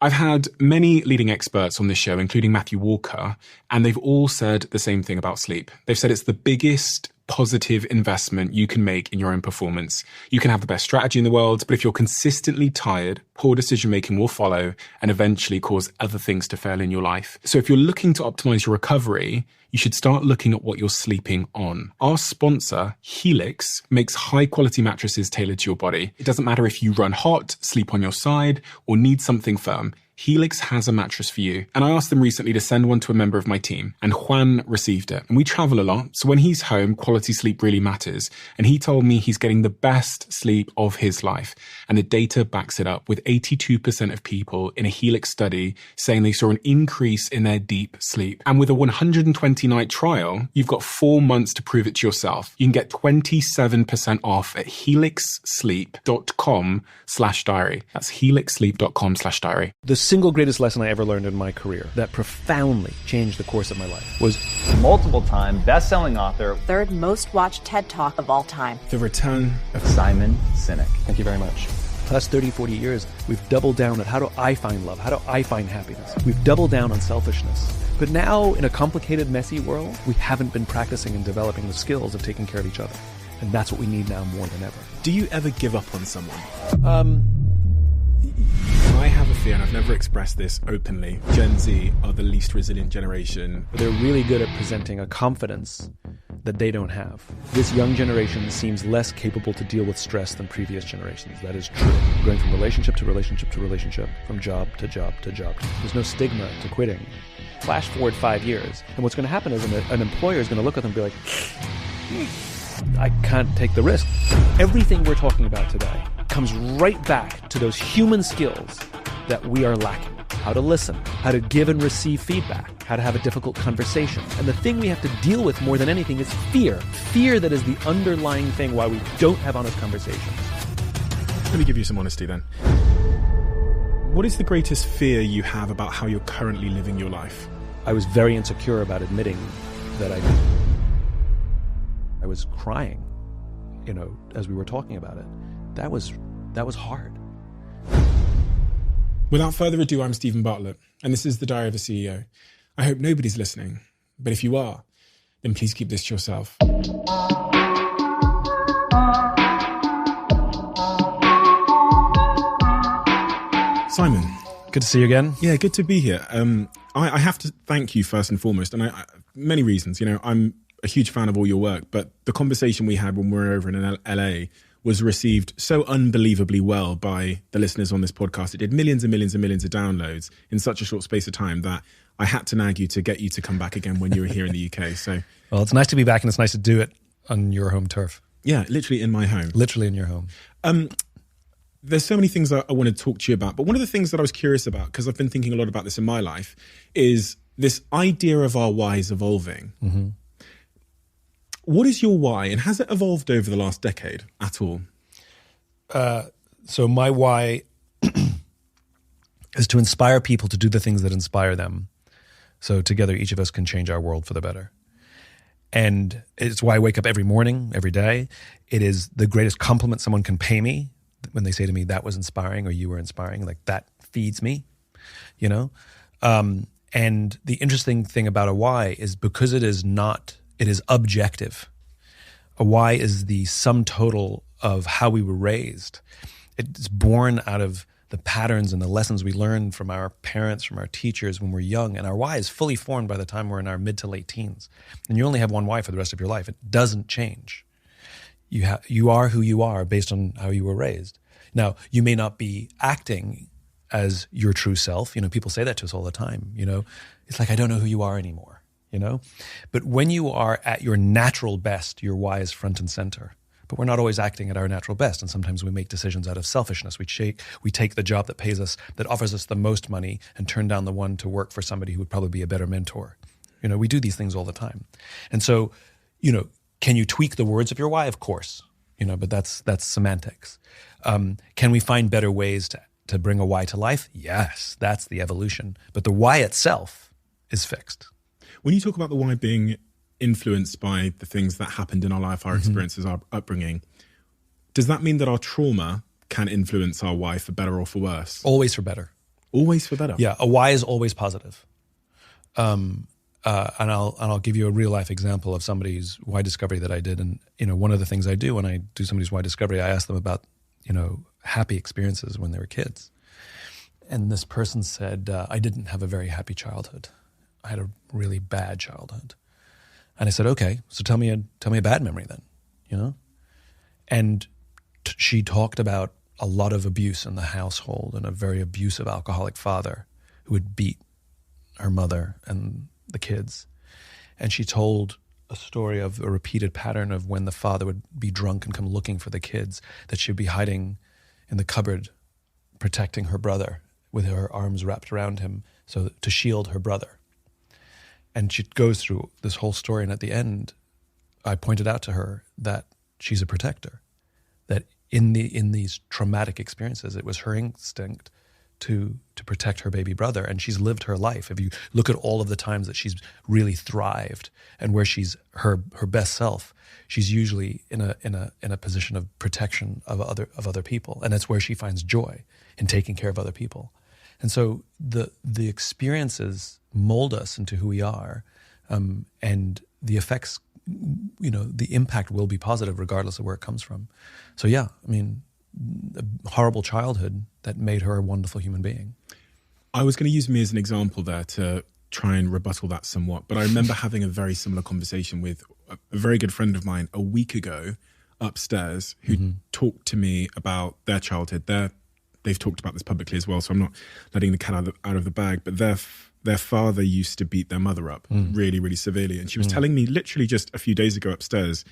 I've had many leading experts on this show, including Matthew Walker, and they've all said the same thing about sleep. They've said it's the biggest positive investment you can make in your own performance. You can have the best strategy in the world, but if you're consistently tired, poor decision-making will follow and eventually cause other things to fail in your life. So if you're looking to optimize your recovery, you should start looking at what you're sleeping on. Our sponsor, Helix, makes high-quality mattresses tailored to your body. It doesn't matter if you run hot, sleep on your side, or need something firm. Helix has a mattress for you. And I asked them recently to send one to a member of my team, and Juan received it. And we travel a lot, so when he's home, quality sleep really matters. And he told me he's getting the best sleep of his life. And the data backs it up, with 82% of people in a Helix study saying they saw an increase in their deep sleep. And with a 120-night trial, you've got 4 months to prove it to yourself. You can get 27% off at helixsleep.com/diary. That's helixsleep.com/diary. The single greatest lesson I ever learned in my career that profoundly changed the course of my life was multiple-time best-selling author, third most watched TED Talk of all time, The Return of Simon Sinek. Thank you very much. The last 30, 40 years, we've doubled down on how do I find love? How do I find happiness? We've doubled down on selfishness. But now, in a complicated, messy world, we haven't been practicing and developing the skills of taking care of each other. And that's what we need now more than ever. Do you ever give up on someone? I have a fear, and I've never expressed this openly. Gen Z are the least resilient generation. They're really good at presenting a confidence that they don't have. This young generation seems less capable to deal with stress than previous generations. That is true. Going from relationship to relationship to relationship, from job to job to job. There's no stigma to quitting. Flash forward 5 years, and what's going to happen is an employer is going to look at them and be like, I can't take the risk. Everything we're talking about today comes right back to those human skills that we are lacking. How to listen, how to give and receive feedback, how to have a difficult conversation. And the thing we have to deal with more than anything is fear. Fear that is the underlying thing why we don't have honest conversations. Let me give you some honesty then. What is the greatest fear you have about how you're currently living your life? I was very insecure about admitting that I was crying, as we were talking about it. That was hard. Without further ado, I'm Stephen Bartlett, and this is The Diary of a CEO. I hope nobody's listening, but if you are, then please keep this to yourself. Simon. Good to see you again. Yeah, good to be here. I have to thank you first and foremost, and many reasons. I'm a huge fan of all your work, but the conversation we had when we were over in LA was received so unbelievably well by the listeners on this podcast. It did millions and millions and millions of downloads in such a short space of time that I had to nag you to get you to come back again when you were here in the UK. So, well, it's nice to be back, and it's nice to do it on your home turf. Yeah, literally in my home. Literally in your home. There's so many things I want to talk to you about, but one of the things that I was curious about, because I've been thinking a lot about this in my life, is this idea of our whys evolving. Mm-hmm. What is your why, and has it evolved over the last decade at all? So my why is to inspire people to do the things that inspire them. So together, each of us can change our world for the better. And it's why I wake up every morning, every day. It is the greatest compliment someone can pay me when they say to me, that was inspiring, or you were inspiring. Like, that feeds me, And the interesting thing about a why is because it is objective. A why is the sum total of how we were raised. It's born out of the patterns and the lessons we learned from our parents, from our teachers when we're young. And our why is fully formed by the time we're in our mid to late teens. And you only have one why for the rest of your life. It doesn't change. You are who you are based on how you were raised. Now, you may not be acting as your true self. People say that to us all the time. It's like, I don't know who you are anymore. But when you are at your natural best, your why is front and center. But we're not always acting at our natural best. And sometimes we make decisions out of selfishness. We take the job that pays us, that offers us the most money, and turn down the one to work for somebody who would probably be a better mentor. We do these things all the time. And so, can you tweak the words of your why? Of course. But that's semantics. Can we find better ways to bring a why to life? Yes, that's the evolution. But the why itself is fixed. When you talk about the why being influenced by the things that happened in our life, our experiences, our upbringing, does that mean that our trauma can influence our why for better or for worse? Always for better. Always for better. Yeah, a why is always positive. And I'll give you a real life example of somebody's why discovery that I did. And one of the things I do when I do somebody's why discovery, I ask them about happy experiences when they were kids. And this person said, I didn't have a very happy childhood. I had a really bad childhood. And I said, okay, so tell me a bad memory then, And she talked about a lot of abuse in the household and a very abusive alcoholic father who would beat her mother and the kids. And she told a story of a repeated pattern of when the father would be drunk and come looking for the kids, that she'd be hiding in the cupboard, protecting her brother with her arms wrapped around him to shield her brother. And she goes through this whole story, and at the end, I pointed out to her that she's a protector, that in these traumatic experiences, it was her instinct to protect her baby brother, and she's lived her life. If you look at all of the times that she's really thrived and where she's her best self, she's usually in a position of protection of other people, and that's where she finds joy in taking care of other people. And so the experiences mold us into who we are, and the effects, the impact will be positive regardless of where it comes from. So yeah, I mean, a horrible childhood that made her a wonderful human being. I was going to use me as an example there to try and rebuttal that somewhat, but I remember having a very similar conversation with a very good friend of mine a week ago upstairs who talked to me about their childhood. They've talked about this publicly as well, so I'm not letting the cat out of the bag, but their father used to beat their mother up really, really severely. And she was telling me literally just a few days ago upstairs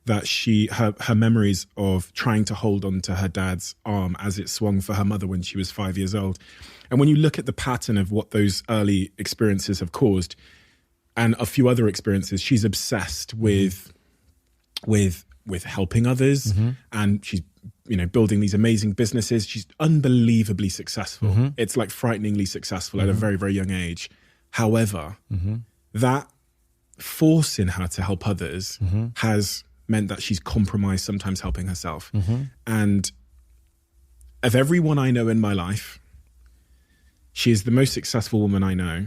that her memories of trying to hold on to her dad's arm as it swung for her mother when she was 5 years old. And when you look at the pattern of what those early experiences have caused and a few other experiences, she's obsessed with helping others, and she's building these amazing businesses. She's unbelievably successful. It's like frighteningly successful at a very, very young age. However, that force in her to help others has meant that she's compromised sometimes helping herself. And of everyone I know in my life, she is the most successful woman I know,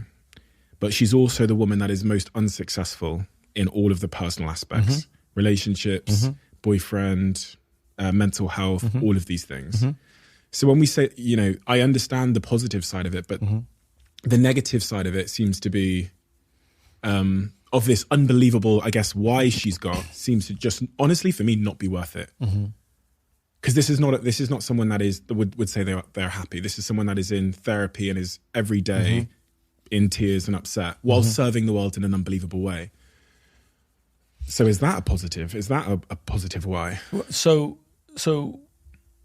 but she's also the woman that is most unsuccessful in all of the personal aspects, relationships, boyfriend, mental health, all of these things. So when we say, I understand the positive side of it, but the negative side of it seems to be of this unbelievable, I guess, why she's got seems to just, honestly, for me, not be worth it. Because this is not someone that would say they're happy. This is someone that is in therapy and is every day in tears and upset while serving the world in an unbelievable way. So is that a positive? Is that a positive why? So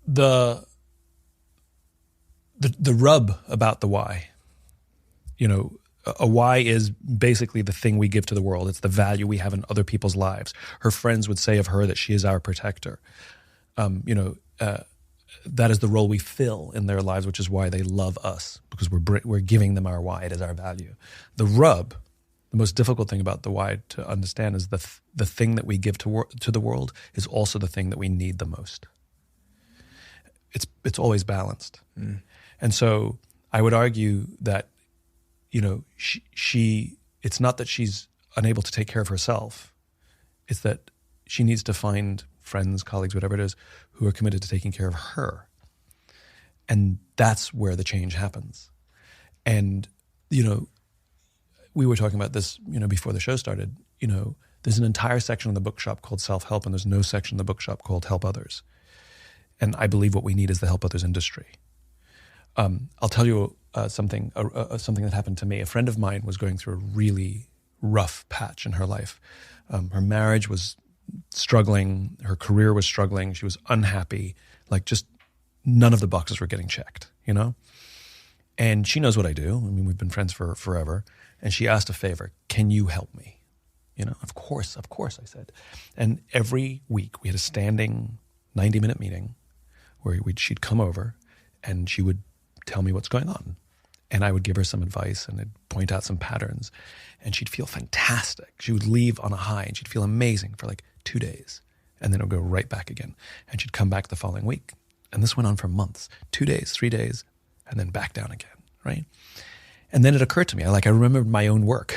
the rub about the why, a why is basically the thing we give to the world. It's the value we have in other people's lives. Her friends would say of her that she is our protector. That is the role we fill in their lives, which is why they love us, because we're giving them our why. It is our value. The rub, the most difficult thing about the why to understand, is the thing that we give to the world is also the thing that we need the most. It's always balanced. And so I would argue that, she it's not that she's unable to take care of herself. It's that she needs to find friends, colleagues, whatever it is, who are committed to taking care of her. And that's where the change happens. And, we were talking about this, before the show started. There's an entire section in the bookshop called Self-Help, and there's no section in the bookshop called Help Others. And I believe what we need is the help others industry. I'll tell you something that happened to me. A friend of mine was going through a really rough patch in her life. Her marriage was struggling. Her career was struggling. She was unhappy. Like, just none of the boxes were getting checked, And she knows what I do. I mean, we've been friends for forever. And she asked a favor. Can you help me? Of course, I said. And every week we had a standing 90-minute meeting where she'd come over and she would tell me what's going on. And I would give her some advice and I'd point out some patterns. And she'd feel fantastic. She would leave on a high and she'd feel amazing for like 2 days. And then it would go right back again. And she'd come back the following week. And this went on for months, 2 days, 3 days, and then back down again, right? And then it occurred to me, I remembered my own work.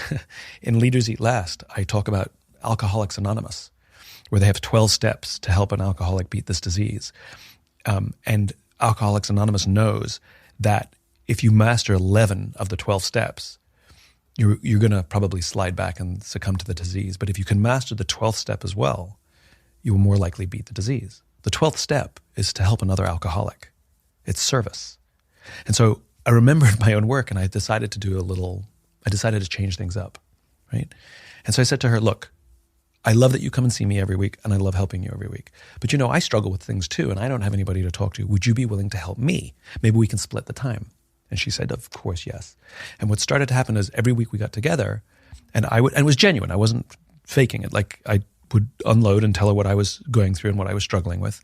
In Leaders Eat Last, I talk about Alcoholics Anonymous, where they have 12 steps to help an alcoholic beat this disease. And Alcoholics Anonymous knows that if you master 11 of the 12 steps, you're going to probably slide back and succumb to the disease. But if you can master the 12th step as well, you will more likely beat the disease. The 12th step is to help another alcoholic. It's service. And so I remembered my own work, and I decided to change things up, right? And so I said to her, look, I love that you come and see me every week, and I love helping you every week. But I struggle with things too, and I don't have anybody to talk to. Would you be willing to help me? Maybe we can split the time. And she said, of course, yes. And what started to happen is every week we got together, and it was genuine. I wasn't faking it. Like, I would unload and tell her what I was going through and what I was struggling with.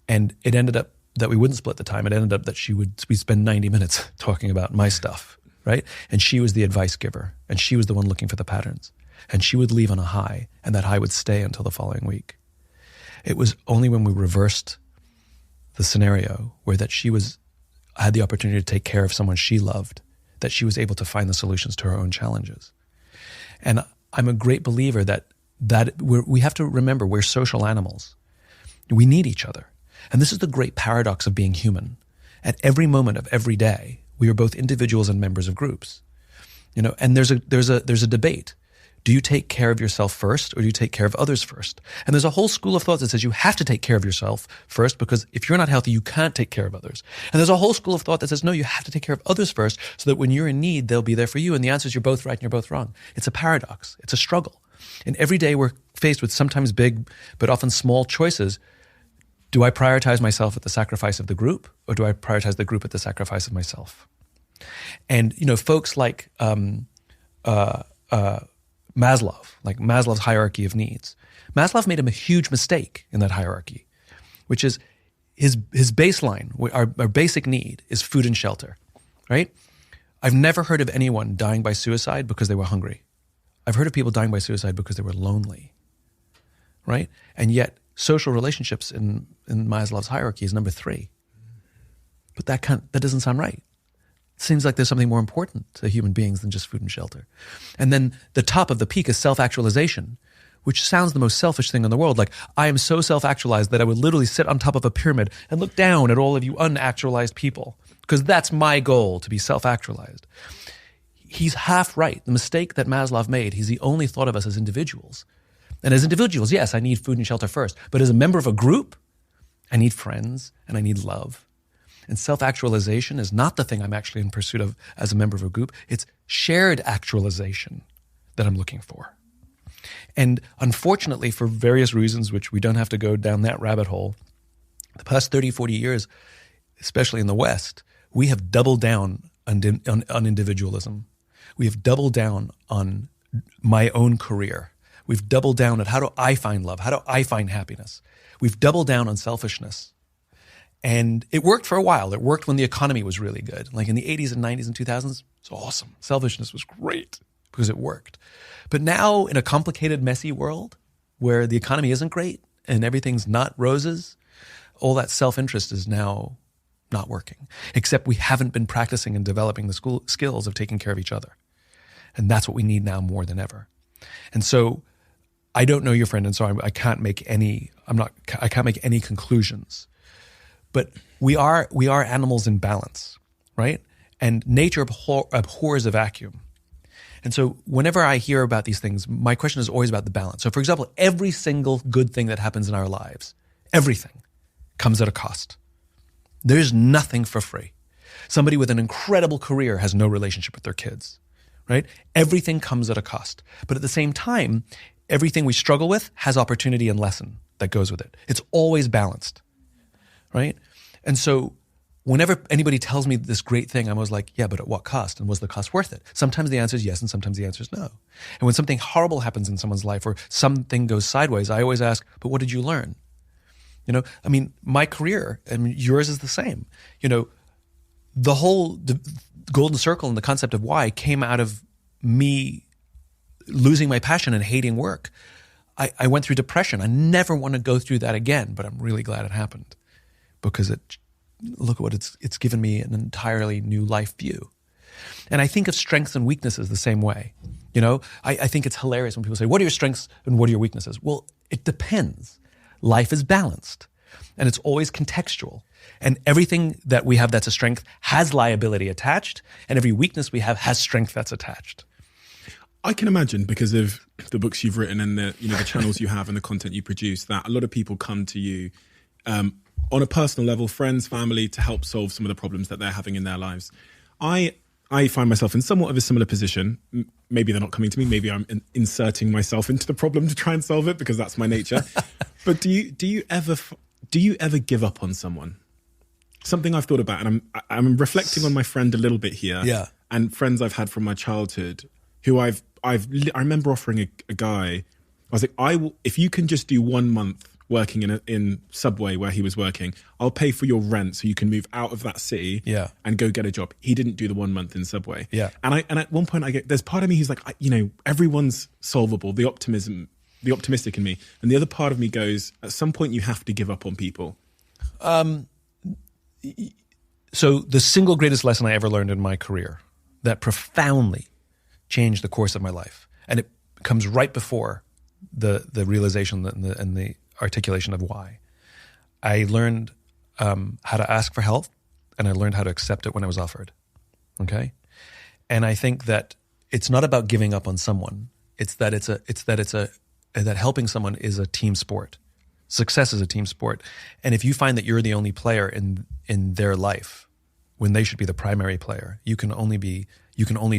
And it ended up that we wouldn't split the time. It ended up that we'd spend 90 minutes talking about my stuff, right? And she was the advice giver, and she was the one looking for the patterns. And she would leave on a high, and that high would stay until the following week. It was only when we reversed the scenario where that she had the opportunity to take care of someone she loved, that she was able to find the solutions to her own challenges. And I'm a great believer that we have to remember we're social animals. We need each other. And this is the great paradox of being human. At every moment of every day, we are both individuals and members of groups. And there's a debate. Do you take care of yourself first, or do you take care of others first? And there's a whole school of thought that says you have to take care of yourself first, because if you're not healthy, you can't take care of others. And there's a whole school of thought that says, no, you have to take care of others first, so that when you're in need, they'll be there for you. And the answer is you're both right and you're both wrong. It's a paradox. It's a struggle. And every day we're faced with sometimes big, but often small choices. Do I prioritize myself at the sacrifice of the group, or do I prioritize the group at the sacrifice of myself? And, folks like Maslow, like Maslow's hierarchy of needs. Maslow made a huge mistake in that hierarchy, which is his baseline, our basic need is food and shelter, right? I've never heard of anyone dying by suicide because they were hungry. I've heard of people dying by suicide because they were lonely, right? And yet social relationships in Maslow's hierarchy is number 3. But that doesn't sound right. It seems like there's something more important to human beings than just food and shelter. And then the top of the peak is self-actualization, which sounds the most selfish thing in the world. Like, I am so self-actualized that I would literally sit on top of a pyramid and look down at all of you unactualized people, because that's my goal, to be self-actualized. He's half right. The mistake that Maslow made, he only thought of us as individuals. And as individuals, yes, I need food and shelter first. But as a member of a group, I need friends and I need love. And self-actualization is not the thing I'm actually in pursuit of as a member of a group. It's shared actualization that I'm looking for. And unfortunately, for various reasons, which we don't have to go down that rabbit hole, the past 30, 40 years, especially in the West, we have doubled down on individualism. We have doubled down on my own career. We've doubled down at how do I find love? How do I find happiness? We've doubled down on selfishness. And it worked for a while. It worked when the economy was really good. Like in the 80s and 90s and 2000s, it's awesome. Selfishness was great because it worked. But now in a complicated, messy world where the economy isn't great and everything's not roses, all that self-interest is now not working. Except we haven't been practicing and developing the skills of taking care of each other. And that's what we need now more than ever. And so I don't know your friend, and so I can't make any conclusions. But we are animals in balance, right? And nature abhors a vacuum. And so whenever I hear about these things, my question is always about the balance. So for example, every single good thing that happens in our lives, everything comes at a cost. There's nothing for free. Somebody with an incredible career has no relationship with their kids, right? Everything comes at a cost. But at the same time, everything we struggle with has opportunity and lesson that goes with it. It's always balanced, right? And so whenever anybody tells me this great thing, I'm always like, yeah, but at what cost? And was the cost worth it? Sometimes the answer is yes, and sometimes the answer is no. And when something horrible happens in someone's life or something goes sideways, I always ask, but what did you learn? My career, and yours is the same. The whole golden circle and the concept of why came out of me losing my passion and hating work. I went through depression. I never want to go through that again, but I'm really glad it happened because look at what it's given me an entirely new life view. And I think of strengths and weaknesses the same way. You know, I think it's hilarious when people say, what are your strengths and what are your weaknesses? Well, it depends. Life is balanced and it's always contextual. And everything that we have that's a strength has liability attached, and every weakness we have has strength that's attached. I can imagine, because of the books you've written and the channels you have and the content you produce, that a lot of people come to you on a personal level, friends, family, to help solve some of the problems that they're having in their lives. I find myself in somewhat of a similar position. Maybe they're not coming to me. Maybe I'm inserting myself into the problem to try and solve it, because that's my nature. But do you ever give up on someone? Something I've thought about, and I'm reflecting on my friend a little bit here. Yeah. And friends I've had from my childhood, who I remember offering a guy. I was like, if you can just do 1 month working in Subway where he was working, I'll pay for your rent so you can move out of that city and go get a job. He didn't do the 1 month in Subway. Yeah. And at one point there's part of me who's like, everyone's solvable, the optimistic in me. And the other part of me goes, at some point you have to give up on people. So the single greatest lesson I ever learned in my career that profoundly changed the course of my life, and it comes right before the realization and the articulation of why. I learned how to ask for help, and I learned how to accept it when I was offered. Okay? And I think that it's not about giving up on someone. It's that that helping someone is a team sport. Success is a team sport. And if you find that you're the only player in their life when they should be the primary player, you can only do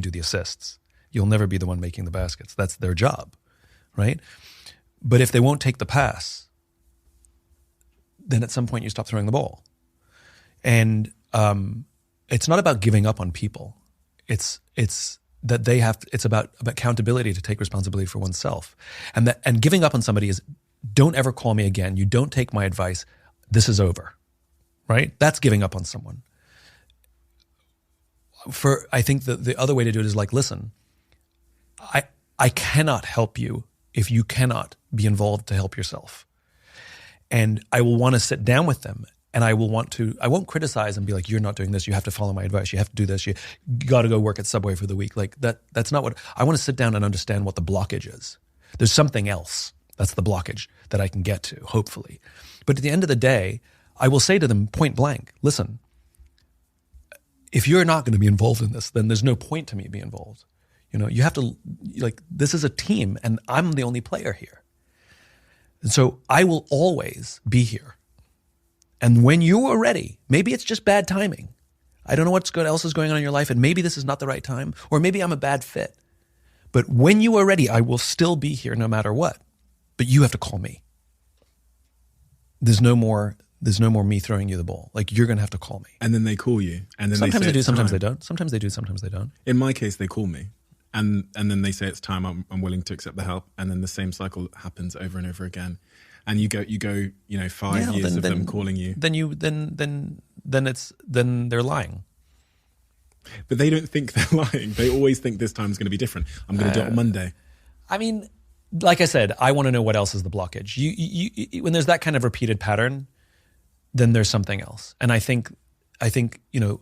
the assists. You'll never be the one making the baskets. That's their job, right? But if they won't take the pass, then at some point you stop throwing the ball. And it's not about giving up on people. It's about accountability to take responsibility for oneself. And giving up on somebody is, don't ever call me again. You don't take my advice. This is over, right? That's giving up on someone. I think the other way to do it is like, listen, I cannot help you if you cannot be involved to help yourself. And I will want to sit down with them, and I won't criticize and be like, you're not doing this. You have to follow my advice. You have to do this. You got to go work at Subway for the week. Like that's not what I want to sit down and understand what the blockage is. There's something else. That's the blockage that I can get to, hopefully. But at the end of the day, I will say to them point blank, listen, if you're not going to be involved in this, then there's no point to me being involved. You have to, this is a team and I'm the only player here. And so I will always be here. And when you are ready, maybe it's just bad timing. I don't know what else is going on in your life, and maybe this is not the right time, or maybe I'm a bad fit. But when you are ready, I will still be here no matter what. But you have to call me. There's no more me throwing you the ball. Like, you're going to have to call me. And then they call you. And then sometimes they do, sometimes they don't. Sometimes they do, sometimes they don't. In my case, they call me. And then they say it's time, I'm willing to accept the help. And then the same cycle happens over and over again. And you go 5 years of them calling you. Then they're lying. But they don't think they're lying. They always think this time's going to be different. I'm going to do it on Monday. I mean, like I said, I want to know what else is the blockage. You when there's that kind of repeated pattern, then there's something else. And I think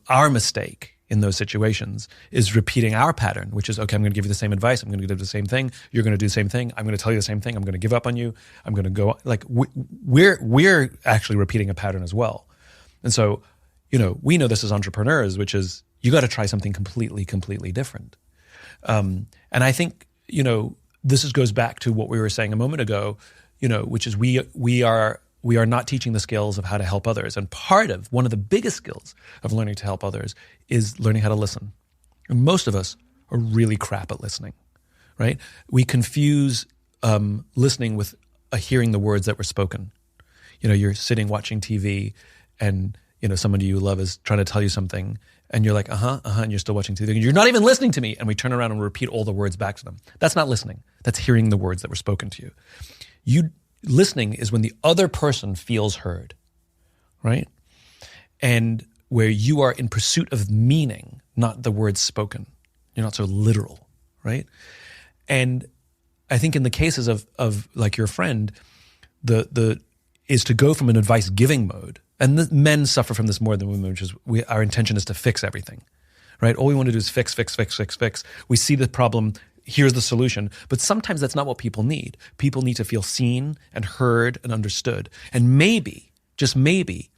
our mistake in those situations is repeating our pattern, which is, okay, I'm going to give you the same advice. I'm going to do the same thing. You're going to do the same thing. I'm going to tell you the same thing. I'm going to give up on you. I'm going to go, like, we're actually repeating a pattern as well. And so, we know this as entrepreneurs, which is, you got to try something completely, completely different. And I think, this goes back to what we were saying a moment ago, which is we are not teaching the skills of how to help others. And one of the biggest skills of learning to help others is learning how to listen. And most of us are really crap at listening, right? We confuse listening with hearing the words that were spoken. You're sitting watching TV and, somebody you love is trying to tell you something and you're like, and you're still watching TV. And you're not even listening to me. And we turn around and repeat all the words back to them. That's not listening. That's hearing the words that were spoken to you. Listening is when the other person feels heard, right? And where you are in pursuit of meaning, not the words spoken. You're not so literal, right? And I think in the cases of like your friend, is to go from an advice giving mode, and men suffer from this more than women, which is our intention is to fix everything, right? All we want to do is fix. We see the problem. Here's the solution. But sometimes that's not what people need. People need to feel seen and heard and understood. And maybe, just maybe,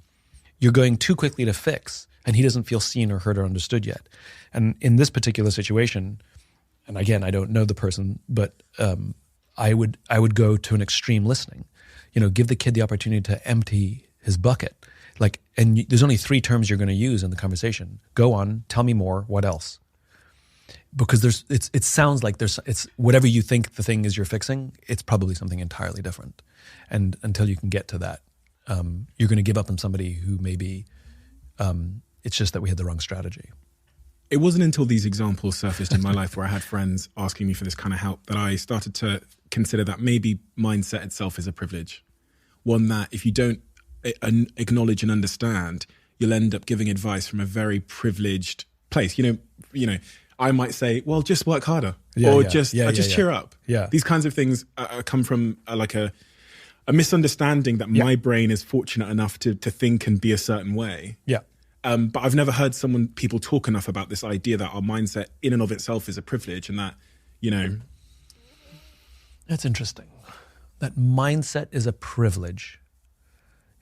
you're going too quickly to fix and he doesn't feel seen or heard or understood yet. And in this particular situation, and again, I don't know the person, but I would go to an extreme listening. Give the kid the opportunity to empty his bucket. And there's only 3 terms you're going to use in the conversation. Go on, tell me more, what else? Because it sounds like it's whatever you think the thing is you're fixing, it's probably something entirely different. And until you can get to that, you're going to give up on somebody who maybe it's just that we had the wrong strategy. It wasn't until these examples surfaced in my life where I had friends asking me for this kind of help that I started to consider that maybe mindset itself is a privilege. One that if you don't acknowledge and understand, you'll end up giving advice from a very privileged place. I might say, well, just work harder just cheer up. Yeah. These kinds of things come from a misunderstanding that my brain is fortunate enough to think and be a certain way. Yeah. But I've never heard people talk enough about this idea that our mindset in and of itself is a privilege and that, That's interesting. That mindset is a privilege.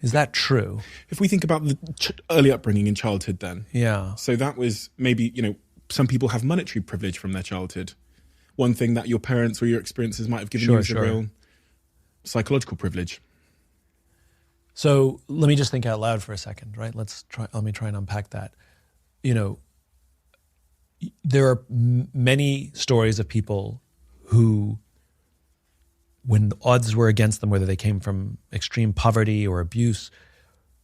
Is that true? If we think about the early upbringing in childhood then. Yeah. So that was maybe, some people have monetary privilege from their childhood. One thing that your parents or your experiences might have given you is a real psychological privilege. So let me just think out loud for a second, right? Let me try and unpack that. There are many stories of people who, when the odds were against them, whether they came from extreme poverty or abuse,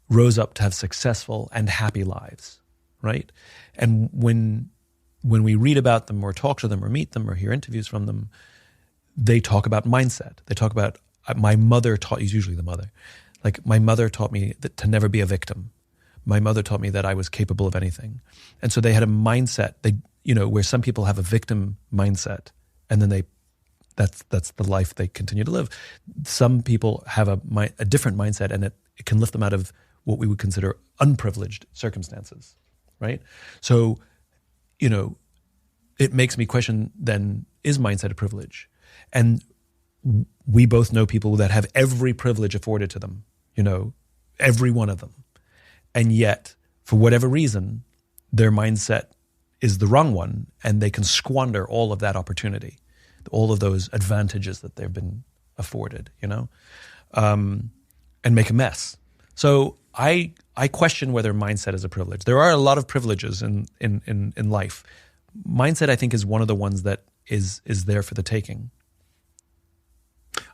rose up to have successful and happy lives, right? And when we read about them or talk to them or meet them or hear interviews from them, they talk about mindset. They talk about, my mother taught, usually the mother, my mother taught me to never be a victim. My mother taught me that I was capable of anything. And so they had a mindset, where some people have a victim mindset and then that's the life they continue to live. Some people have a different mindset and it can lift them out of what we would consider unprivileged circumstances, right? So, it makes me question then, is mindset a privilege? And we both know people that have every privilege afforded to them, every one of them. And yet, for whatever reason, their mindset is the wrong one and they can squander all of that opportunity, all of those advantages that they've been afforded, and make a mess. So I question whether mindset is a privilege. There are a lot of privileges in life. Mindset, I think, is one of the ones that is there for the taking.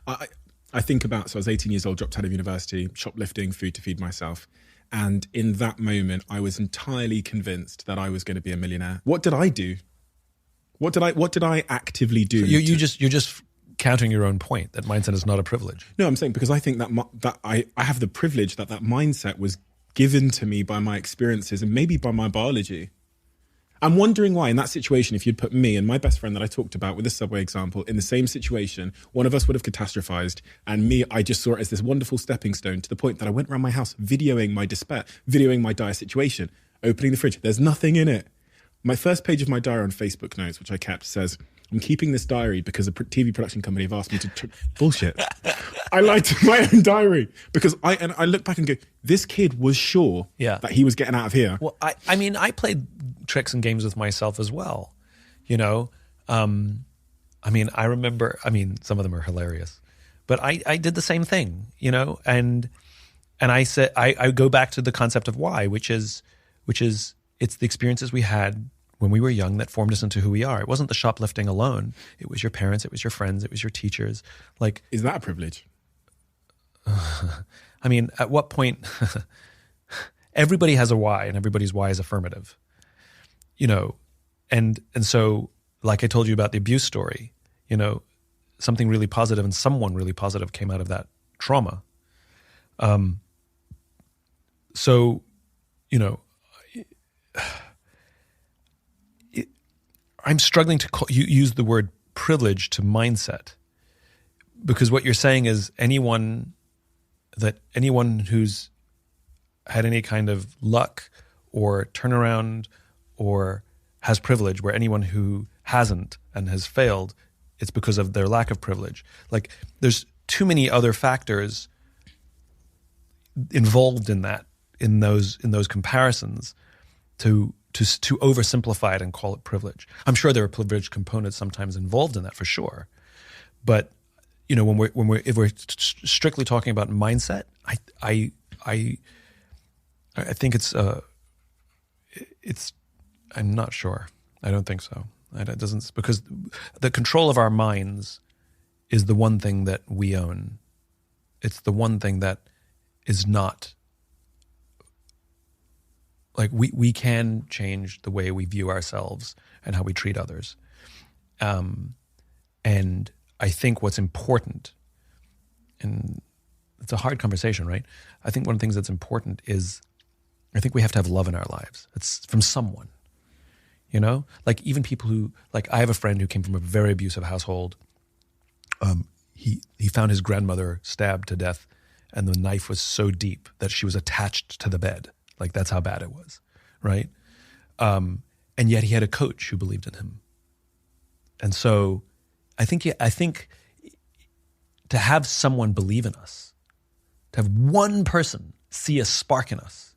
I think about, so I was 18 years old, dropped out of university, shoplifting food to feed myself. And in that moment, I was entirely convinced that I was going to be a millionaire. What did I do? What did I actively do? So you're just countering your own point that mindset is not a privilege. No, I'm saying because I think that I have the privilege that mindset was given to me by my experiences and maybe by my biology. I'm wondering why in that situation, if you'd put me and my best friend that I talked about with the subway example in the same situation, one of us would have catastrophized. And me, I just saw it as this wonderful stepping stone to the point that I went around my house videoing my despair, videoing my dire situation, opening the fridge. There's nothing in it. My first page of my diary on Facebook Notes, which I kept, says, I'm keeping this diary because a TV production company have asked me to... Bullshit. I lied to my own diary because I look back and go, this kid was sure that he was getting out of here. Well, I mean, I played tricks and games with myself as well, I remember, some of them are hilarious, but I did the same thing, and I said, I go back to the concept of why, which is it's the experiences we had when we were young that formed us into who we are. It wasn't the shoplifting alone. It was your parents, it was your friends, it was your teachers. Is that a privilege? At what point, everybody has a why and everybody's why is affirmative, and so like I told you about the abuse story, something really positive and someone really positive came out of that trauma. I'm struggling to use the word privilege to mindset, because what you're saying is anyone who's had any kind of luck or turnaround or has privilege, where anyone who hasn't and has failed, it's because of their lack of privilege. Like, there's too many other factors involved in that, in those comparisons, to oversimplify it and call it privilege. I'm sure there are privilege components sometimes involved in that, for sure. But if we're strictly talking about mindset, I think it's I'm not sure. I don't think so. It doesn't, because the control of our minds is the one thing that we own. It's the one thing that is not, like, we can change the way we view ourselves and how we treat others. And I think what's important, and it's a hard conversation, right? I think one of the things that's important is, I think we have to have love in our lives. It's from someone, like, even people who, like, I have a friend who came from a very abusive household. He found his grandmother stabbed to death, and the knife was so deep that she was attached to the bed. Like, that's how bad it was, right? And yet he had a coach who believed in him. And so I think to have someone believe in us, to have one person see a spark in us,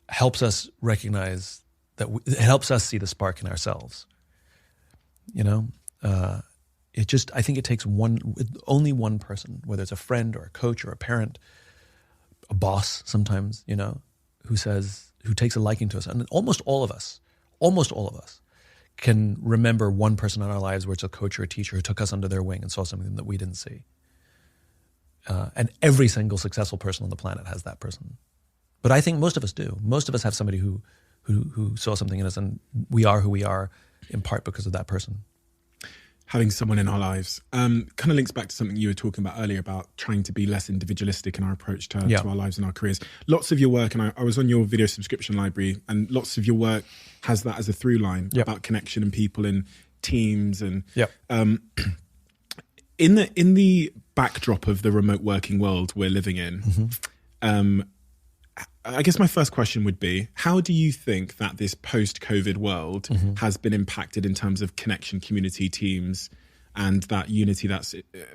helps us recognize that it helps us see the spark in ourselves. I think it takes only one person, whether it's a friend or a coach or a parent, a boss sometimes, who takes a liking to us. And almost all of us can remember one person in our lives where it's a coach or a teacher who took us under their wing and saw something that we didn't see. And every single successful person on the planet has that person. But I think most of us do. Most of us have somebody who saw something in us, and we are who we are in part because of that person. Having someone in our lives kind of links back to something you were talking about earlier about trying to be less individualistic in our approach to our lives and our careers. Lots of your work, and I was on your video subscription library, and lots of your work has that as a through line about connection and people and teams. And in the backdrop of the remote working world we're living in, I guess my first question would be, how do you think that this post-COVID world has been impacted in terms of connection, community, teams, and that unity that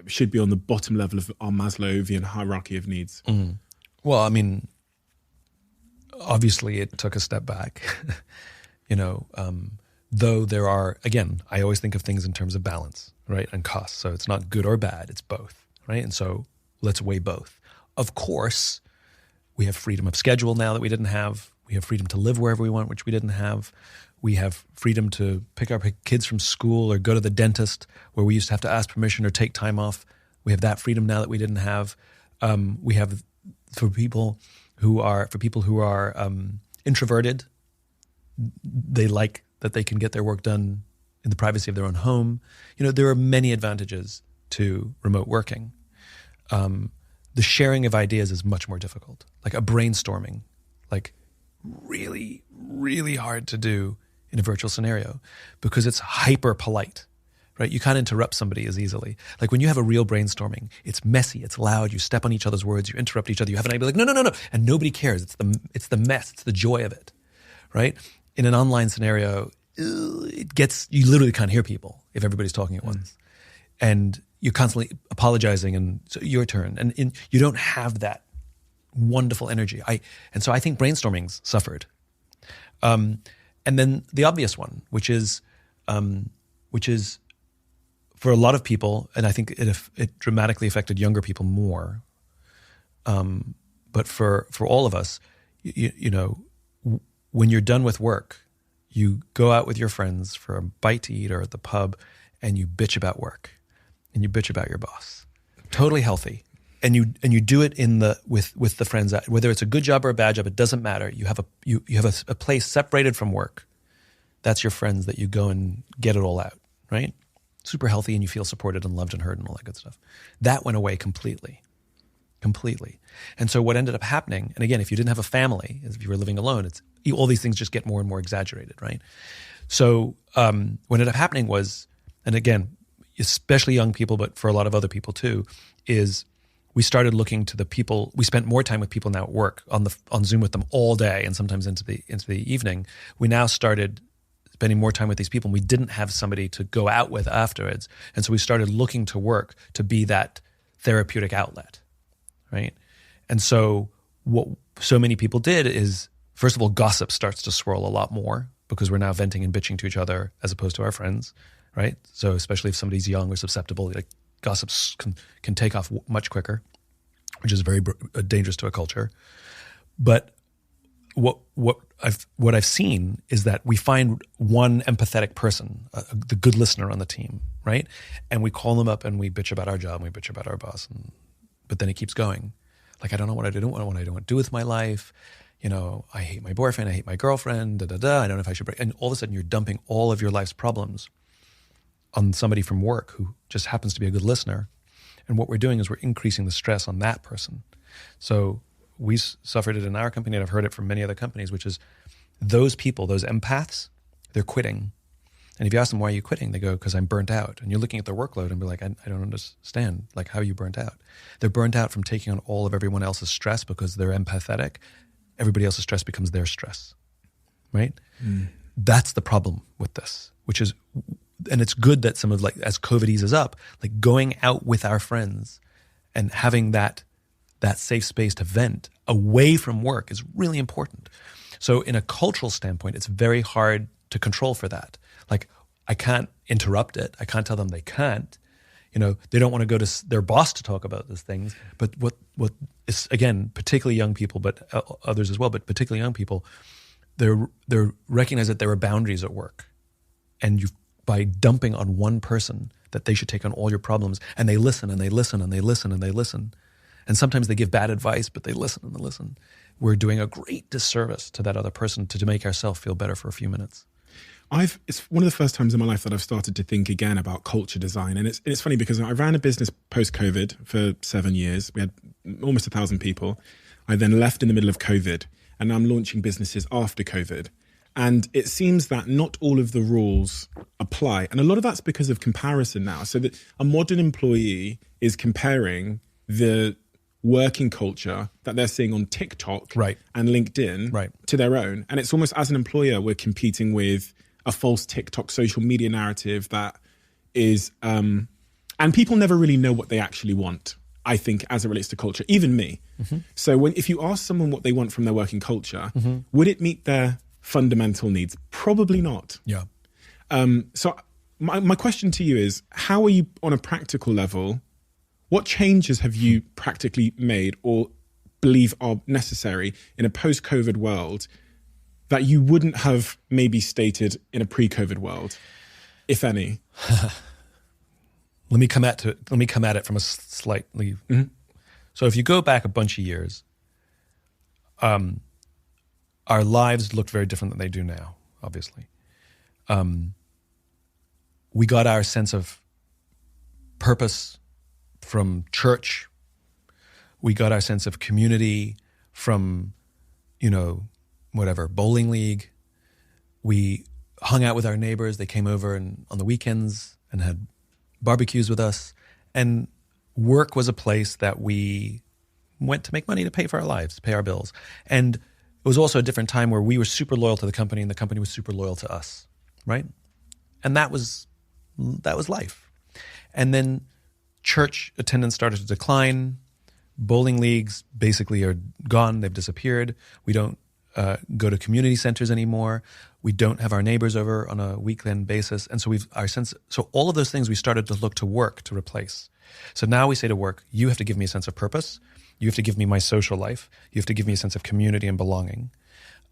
should be on the bottom level of our Maslowian hierarchy of needs? Well, I mean, obviously it took a step back, though there are, again, I always think of things in terms of balance, right, and cost. So it's not good or bad, it's both, right? And so let's weigh both. Of course, we have freedom of schedule now that we didn't have. We have freedom to live wherever we want, which we didn't have. We have freedom to pick our kids from school or go to the dentist, where we used to have to ask permission or take time off. We have that freedom now that we didn't have. We have for people who are introverted, they like that they can get their work done in the privacy of their own home. There are many advantages to remote working. The sharing of ideas is much more difficult. Like a brainstorming, like really, really hard to do in a virtual scenario because it's hyper polite, right? You can't interrupt somebody as easily. Like when you have a real brainstorming, it's messy, it's loud, you step on each other's words, you interrupt each other, you have an idea, like, no. And nobody cares. It's the mess, it's the joy of it, right? In an online scenario, you literally can't hear people if everybody's talking at once. And you're constantly apologizing, and so your turn. And you don't have that wonderful energy. And so I think brainstorming's suffered. And then the obvious one, which is for a lot of people, and I think it dramatically affected younger people more. But for all of us, when you're done with work, you go out with your friends for a bite to eat or at the pub, and you bitch about work. And you bitch about your boss. Totally healthy. And you do it with the friends, whether it's a good job or a bad job, it doesn't matter. You have a place separated from work. That's your friends that you go and get it all out, right? Super healthy, and you feel supported and loved and heard and all that good stuff. That went away completely. And so what ended up happening, and again, if you didn't have a family, if you were living alone, all these things just get more and more exaggerated, right? So what ended up happening was, and again, especially young people, but for a lot of other people too, is we started looking to the people. We spent more time with people now at work on Zoom with them all day, and sometimes into the evening. We now started spending more time with these people, and we didn't have somebody to go out with afterwards. And so we started looking to work to be that therapeutic outlet, right? And so what so many people did is, first of all, gossip starts to swirl a lot more because we're now venting and bitching to each other as opposed to our friends, right? So especially if somebody's young or susceptible, like gossips can take off much quicker, which is very dangerous to a culture. But what I've seen is that we find one empathetic person, the good listener on the team, right? And we call them up and we bitch about our job and we bitch about our boss, but then it keeps going. Like, I don't know what I do, what I don't do with my life. You know, I hate my boyfriend, I hate my girlfriend, I don't know if I should break. And all of a sudden you're dumping all of your life's problems on somebody from work who just happens to be a good listener. And what we're doing is we're increasing the stress on that person. So we suffered it in our company, and I've heard it from many other companies, which is those people, those empaths, they're quitting. And if you ask them, why are you quitting? They go, because I'm burnt out. And you're looking at their workload and be like, I don't understand. Like, how are you burnt out? They're burnt out from taking on all of everyone else's stress because they're empathetic. Everybody else's stress becomes their stress, right? That's the problem with this, which is, and it's good that some of, like, as COVID eases up, like going out with our friends and having that safe space to vent away from work is really important. So in a cultural standpoint, it's very hard to control for that. Like, I can't interrupt it. I can't tell them they can't. You know, they don't want to go to their boss to talk about these things. But what is, again, particularly young people, but others as well, but particularly young people, they're recognize that there are boundaries at work. And by dumping on one person that they should take on all your problems, and they listen and they listen and they listen and they listen. And sometimes they give bad advice, but they listen and they listen. We're doing a great disservice to that other person to make ourselves feel better for a few minutes. It's one of the first times in my life that I've started to think again about culture design. And it's funny because I ran a business post-COVID for 7 years. We had almost 1,000 people. I then left in the middle of COVID, and now I'm launching businesses after COVID. And it seems that not all of the rules apply. And a lot of that's because of comparison now. So that a modern employee is comparing the working culture that they're seeing on TikTok and LinkedIn to their own. And it's almost, as an employer, we're competing with a false TikTok social media narrative that is, and people never really know what they actually want, I think, as it relates to culture, even me. So if you ask someone what they want from their working culture, would it meet their fundamental needs? Probably not. Yeah. So my question to you is, how are you, on a practical level, what changes have you practically made or believe are necessary in a post-COVID world that you wouldn't have maybe stated in a pre-COVID world, if any? Let me come at it from a slightly. So if you go back a bunch of years, our lives looked very different than they do now, obviously. We got our sense of purpose from church. We got our sense of community from, whatever, bowling league. We hung out with our neighbors. They came over on the weekends and had barbecues with us. And work was a place that we went to make money to pay for our lives, pay our bills. And it was also a different time where we were super loyal to the company and the company was super loyal to us, right? And that was life. And then church attendance started to decline. Bowling leagues basically are gone. They've disappeared. We don't go to community centers anymore. We don't have our neighbors over on a weekend basis. And so so all of those things we started to look to work to replace. So now we say to work, you have to give me a sense of purpose. You have to give me my social life. You have to give me a sense of community and belonging.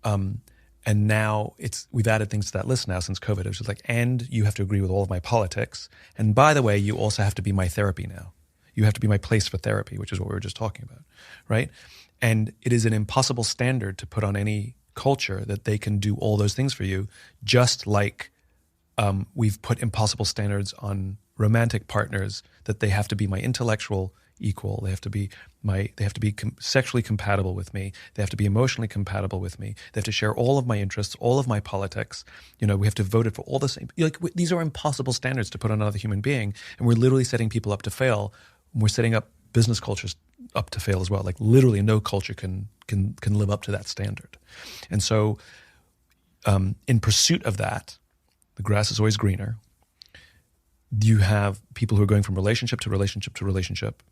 And now we've added things to that list now since COVID. It was just like, and you have to agree with all of my politics. And by the way, you also have to be my therapy now. You have to be my place for therapy, which is what we were just talking about, right? And it is an impossible standard to put on any culture that they can do all those things for you, just like we've put impossible standards on romantic partners that they have to be my intellectual equal. They have to be sexually compatible with me. They have to be emotionally compatible with me. They have to share all of my interests, all of my politics. We have to vote for all the same. These are impossible standards to put on another human being, and we're literally setting people up to fail. We're setting up business cultures up to fail as well. Like literally, no culture can live up to that standard. And so, in pursuit of that, the grass is always greener. You have people who are going from relationship to relationship to relationship,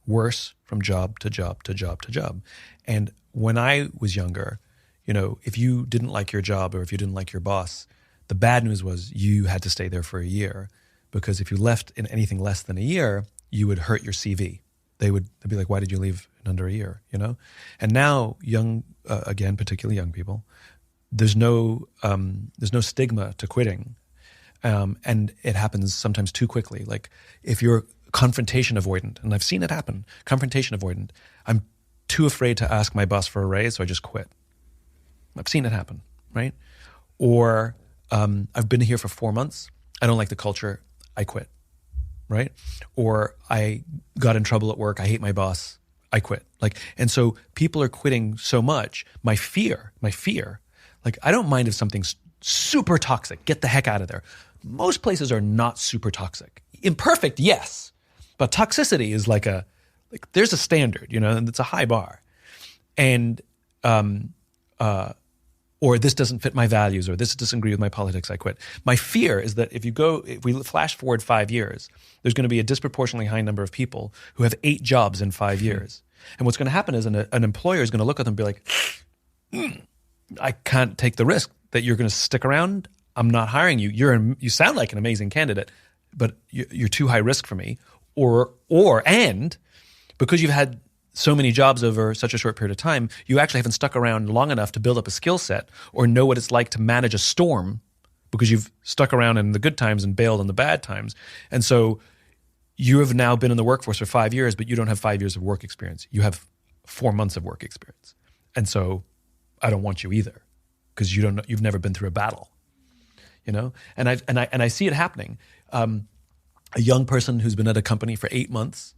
worse from job to job to job to job. And when I was younger, if you didn't like your job or if you didn't like your boss, the bad news was you had to stay there for a year, because if you left in anything less than a year, you would hurt your CV. They'd be like, why did you leave in under a year, And now again, particularly young people, there's no stigma to quitting. And it happens sometimes too quickly. Like if you're confrontation avoidant, and I've seen it happen, confrontation avoidant, I'm too afraid to ask my boss for a raise, so I just quit. I've seen it happen, right? Or I've been here for 4 months, I don't like the culture, I quit, right? Or I got in trouble at work, I hate my boss, I quit. And so people are quitting so much. My fear, like I don't mind if something's super toxic, get the heck out of there. Most places are not super toxic. Imperfect, yes. But toxicity is there's a standard, and it's a high bar. And, or this doesn't fit my values, or this disagree with my politics, I quit. My fear is that if we flash forward 5 years, there's going to be a disproportionately high number of people who have 8 jobs in 5 years. And what's going to happen is an employer is going to look at them and be like, I can't take the risk that you're going to stick around. I'm not hiring you. You sound like an amazing candidate, but you're too high risk for me. And because you've had so many jobs over such a short period of time, you actually haven't stuck around long enough to build up a skill set or know what it's like to manage a storm, because you've stuck around in the good times and bailed in the bad times. And so you have now been in the workforce for 5 years, but you don't have 5 years of work experience. You have 4 months of work experience. And so I don't want you either, because you've never been through a battle, And I see it happening. A young person who's been at a company for 8 months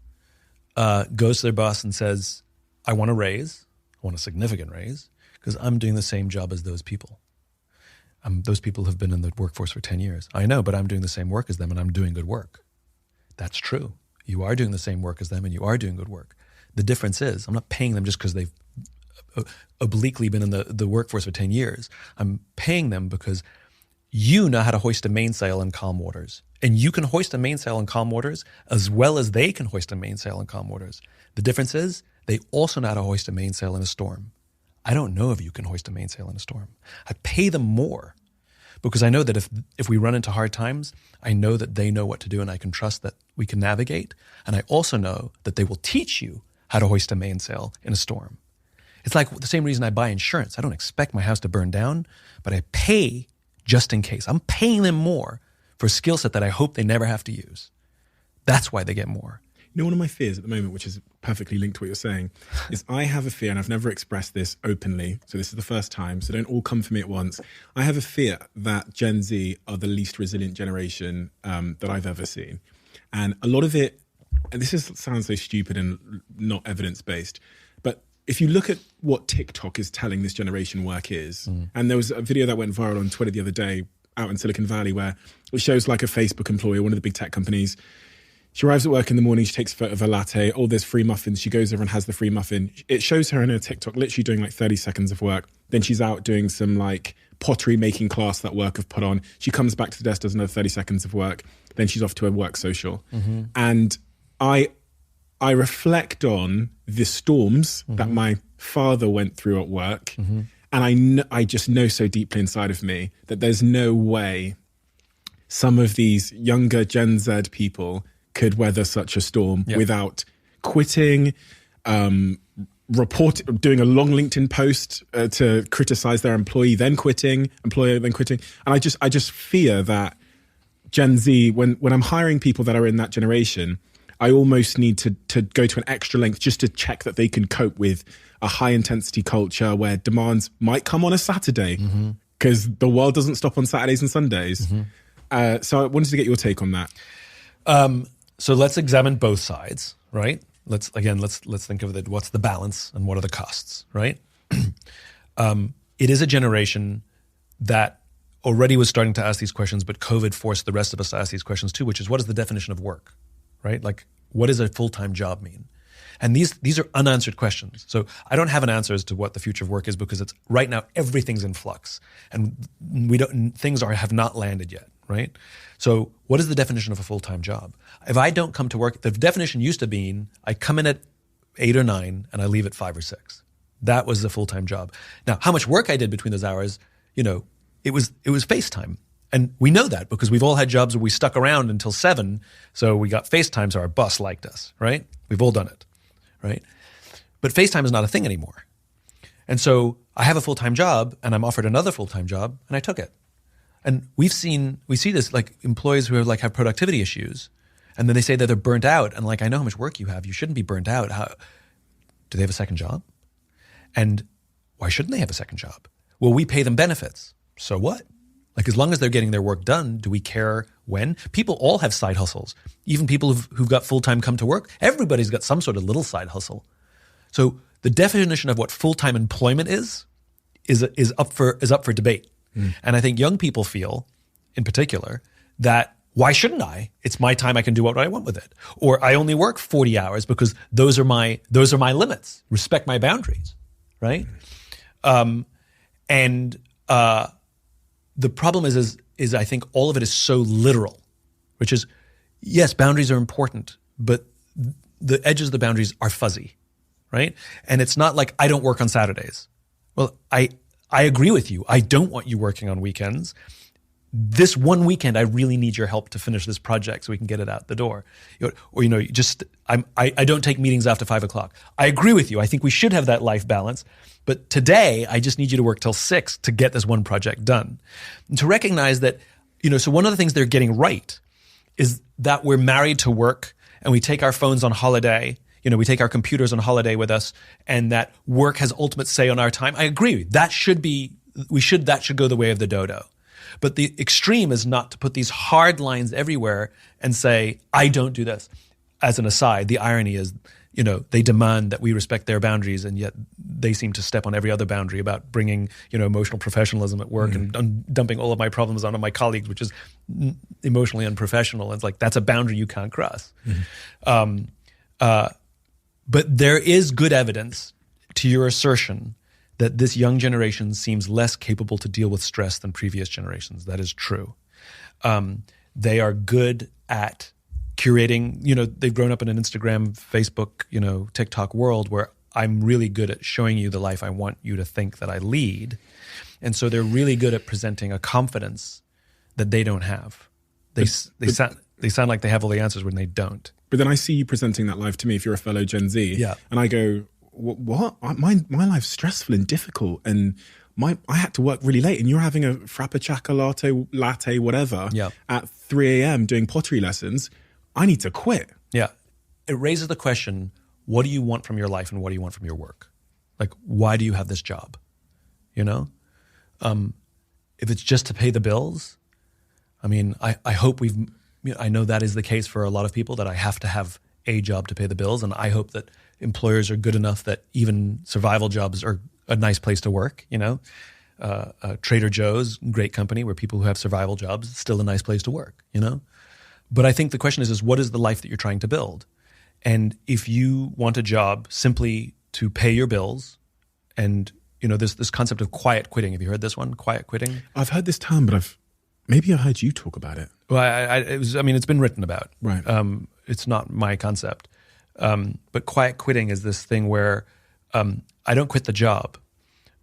goes to their boss and says, I want a raise. I want a significant raise, because I'm doing the same job as those people. Those people have been in the workforce for 10 years. I know, but I'm doing the same work as them, and I'm doing good work. That's true. You are doing the same work as them, and you are doing good work. The difference is I'm not paying them just because they've obliquely been in the workforce for 10 years. I'm paying them because you know how to hoist a mainsail in calm waters. And you can hoist a mainsail in calm waters as well as they can hoist a mainsail in calm waters. The difference is they also know how to hoist a mainsail in a storm. I don't know if you can hoist a mainsail in a storm. I pay them more because I know that if we run into hard times, I know that they know what to do, and I can trust that we can navigate. And I also know that they will teach you how to hoist a mainsail in a storm. It's like the same reason I buy insurance. I don't expect my house to burn down, but I pay just in case. I'm paying them more for a skill set that I hope they never have to use. That's why they get more. One of my fears at the moment, which is perfectly linked to what you're saying, is I have a fear, and I've never expressed this openly, so this is the first time, so don't all come for me at once. I have a fear that Gen Z are the least resilient generation that I've ever seen. And a lot of it, and sounds so stupid and not evidence-based, but if you look at what TikTok is telling this generation work is, and there was a video that went viral on Twitter the other day out in Silicon Valley where it shows like a Facebook employee, one of the big tech companies. She arrives at work in the morning, she takes a photo of a latte, there's free muffins. She goes over and has the free muffin. It shows her in her TikTok literally doing like 30 seconds of work. Then she's out doing some like pottery making class that work have put on. She comes back to the desk, does another 30 seconds of work. Then she's off to a work social. Mm-hmm. And I reflect on the storms that my father went through at work. Mm-hmm. And I just know so deeply inside of me that there's no way some of these younger Gen Z people could weather such a storm without quitting, doing a long LinkedIn post to criticize their employer, then quitting. And I just fear that Gen Z, when I'm hiring people that are in that generation, I almost need to go to an extra length just to check that they can cope with a high intensity culture where demands might come on a Saturday because the world doesn't stop on Saturdays and Sundays. Mm-hmm. So I wanted to get your take on that. So let's examine both sides, right? Let's think of it. What's the balance and what are the costs, right? It is a generation that already was starting to ask these questions, but COVID forced the rest of us to ask these questions too, which is what is the definition of work, right? Like, what does a full-time job mean? And these are unanswered questions. So I don't have an answer as to what the future of work is because it's right now everything's in flux and things have not landed yet, right? So what is the definition of a full-time job? If I don't come to work, the definition used to be I come in at 8 or 9 and I leave at 5 or 6. That was a full-time job. Now, how much work I did between those hours, it was FaceTime. And we know that because we've all had jobs where we stuck around until 7, so we got FaceTime, so our boss liked us, right? We've all done it, right? But FaceTime is not a thing anymore. And so I have a full-time job and I'm offered another full-time job and I took it. And we see this like employees who have productivity issues, and then they say that they're burnt out. And like, I know how much work you have. You shouldn't be burnt out. Do they have a second job? And why shouldn't they have a second job? Well, we pay them benefits. So what? Like, as long as they're getting their work done, do we care when? People all have side hustles. Even people who've got full-time come to work. Everybody's got some sort of little side hustle. So the definition of what full-time employment is up for debate. And I think young people feel, in particular, that why shouldn't I? It's my time. I can do what I want with it. Or I only work 40 hours because those are my limits. Respect my boundaries, right? The problem is I think all of it is so literal, which is, yes, boundaries are important, but the edges of the boundaries are fuzzy, right? And it's not like I don't work on Saturdays. Well, I agree with you. I don't want you working on weekends. This one weekend, I really need your help to finish this project so we can get it out the door. I don't take meetings after 5 o'clock. I agree with you. I think we should have that life balance. But today, I just need you to work till 6 to get this one project done. And to recognize that, so one of the things they're getting right is that we're married to work and we take our phones on holiday. We take our computers on holiday with us, and that work has ultimate say on our time. I agree. That should go the way of the dodo. But the extreme is not to put these hard lines everywhere and say, I don't do this. As an aside, the irony is, they demand that we respect their boundaries, and yet they seem to step on every other boundary about bringing, emotional professionalism at work and dumping all of my problems onto my colleagues, which is emotionally unprofessional. And it's like, that's a boundary you can't cross. But there is good evidence to your assertion that this young generation seems less capable to deal with stress than previous generations. That is true. They are good at curating, they've grown up in an Instagram, Facebook, TikTok world where I'm really good at showing you the life I want you to think that I lead. And so they're really good at presenting a confidence that they don't have. They sound like they have all the answers when they don't. But then I see you presenting that life to me if you're a fellow Gen Z. Yeah. And I go, what? My life's stressful and difficult, and I had to work really late, and you're having a frappuccino latte, whatever, at 3 a.m. doing pottery lessons. I need to quit. Yeah. It raises the question, what do you want from your life and what do you want from your work? Like, why do you have this job? If it's just to pay the bills, I mean, I hope I know that is the case for a lot of people, that I have to have a job to pay the bills. And I hope that employers are good enough that even survival jobs are a nice place to work, Trader Joe's, great company where people who have survival jobs, still a nice place to work, But I think the question is what is the life that you're trying to build? And if you want a job simply to pay your bills, and, there's this concept of quiet quitting. Have you heard this one, quiet quitting? I've heard this term, but maybe I heard you talk about it. Well, it's been written about. Right. It's not my concept. But quiet quitting is this thing where I don't quit the job,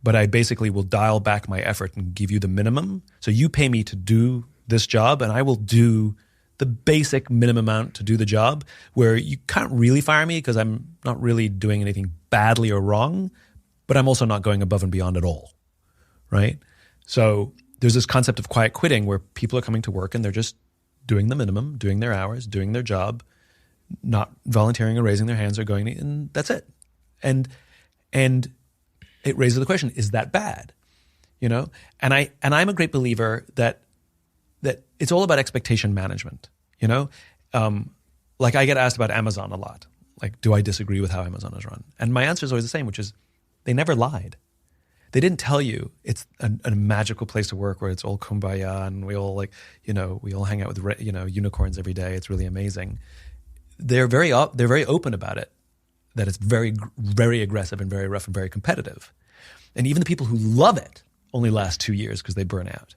but I basically will dial back my effort and give you the minimum. So you pay me to do this job, and I will do the basic minimum amount to do the job, where you can't really fire me because I'm not really doing anything badly or wrong, but I'm also not going above and beyond at all, right? So there's this concept of quiet quitting where people are coming to work and they're just doing the minimum, doing their hours, doing their job, not volunteering or raising their hands or going, and that's it. And it raises the question, is that bad? And I'm a great believer that it's all about expectation management, Like I get asked about Amazon a lot. Like, do I disagree with how Amazon is run? And my answer is always the same, which is they never lied. They didn't tell you it's a magical place to work where it's all kumbaya and we all we all hang out with unicorns every day. It's really amazing. They're very open about it, that it's very, very aggressive and very rough and very competitive. And even the people who love it only last 2 years because they burn out.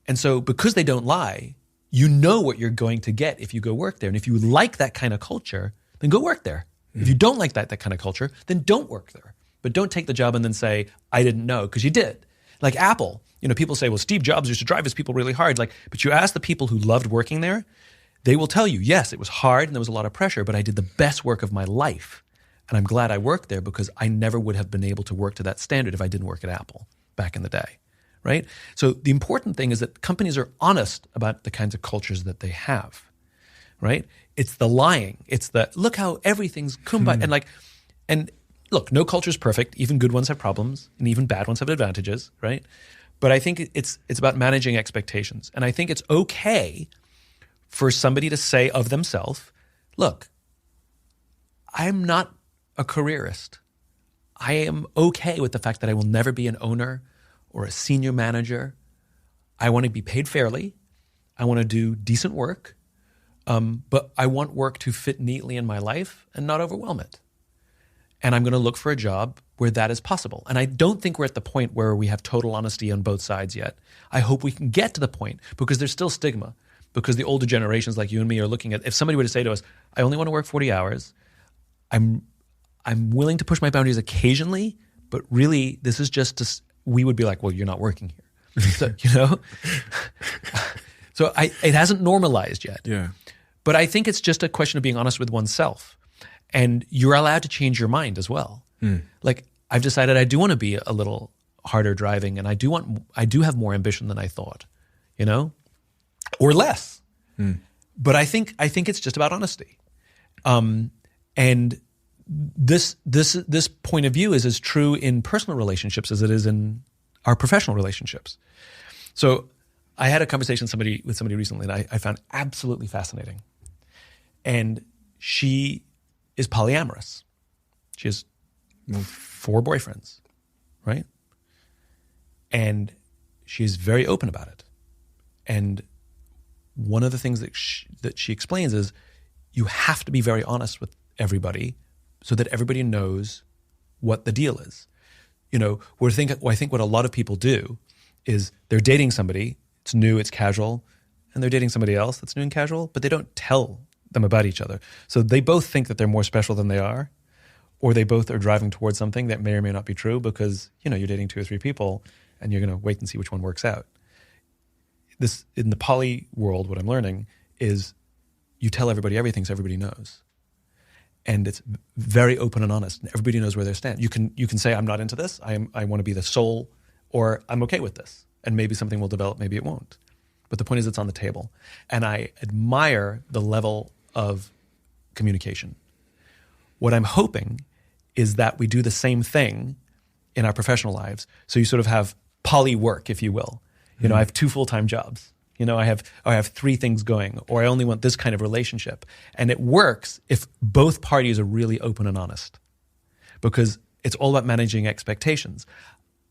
And so because they don't lie, you know what you're going to get if you go work there. And if you like that kind of culture, then go work there. If you don't like that kind of culture, then don't work there. But don't take the job and then say, I didn't know, because you did. Like Apple, people say, well, Steve Jobs used to drive his people really hard. But you ask the people who loved working there, they will tell you, yes, it was hard and there was a lot of pressure, but I did the best work of my life. And I'm glad I worked there because I never would have been able to work to that standard if I didn't work at Apple back in the day, right? So the important thing is that companies are honest about the kinds of cultures that they have, right? It's the lying. It's the, look how everything's kumbaya. And look, no culture is perfect. Even good ones have problems and even bad ones have advantages, right? But I think it's about managing expectations. And I think it's okay for somebody to say of themselves, look, I'm not a careerist. I am okay with the fact that I will never be an owner or a senior manager. I want to be paid fairly. I want to do decent work. But I want work to fit neatly in my life and not overwhelm it. And I'm going to look for a job where that is possible. And I don't think we're at the point where we have total honesty on both sides yet. I hope we can get to the point, because there's still stigma. Because the older generations like you and me are looking at, if somebody were to say to us, I only want to work 40 hours, I'm willing to push my boundaries occasionally, but really this is just we would be like, well, you're not working here. So, so it hasn't normalized yet. Yeah. But I think it's just a question of being honest with oneself. And you're allowed to change your mind as well. Like, I've decided I do want to be a little harder driving, and I do have more ambition than I thought, or less. But I think it's just about honesty. And this point of view is as true in personal relationships as it is in our professional relationships. So I had a conversation with somebody recently that I found absolutely fascinating. And she is polyamorous. She has 4 boyfriends, right? And she is very open about it. And one of the things that she explains is you have to be very honest with everybody so that everybody knows what the deal is. I think what a lot of people do is they're dating somebody, it's new, it's casual, and they're dating somebody else that's new and casual, but they don't tell them about each other. So they both think that they're more special than they are, or they both are driving towards something that may or may not be true because, you're dating 2 or 3 people and you're going to wait and see which one works out. This, in the poly world, what I'm learning is you tell everybody everything so everybody knows. And it's very open and honest. And everybody knows where they stand. You can say, I'm not into this. I want to be the sole, or I'm okay with this. And maybe something will develop, maybe it won't. But the point is it's on the table. And I admire the level of communication. What I'm hoping is that we do the same thing in our professional lives. So you sort of have poly work, if you will. I have 2 full-time jobs. I have 3 things going, or I only want this kind of relationship. And it works if both parties are really open and honest, because it's all about managing expectations.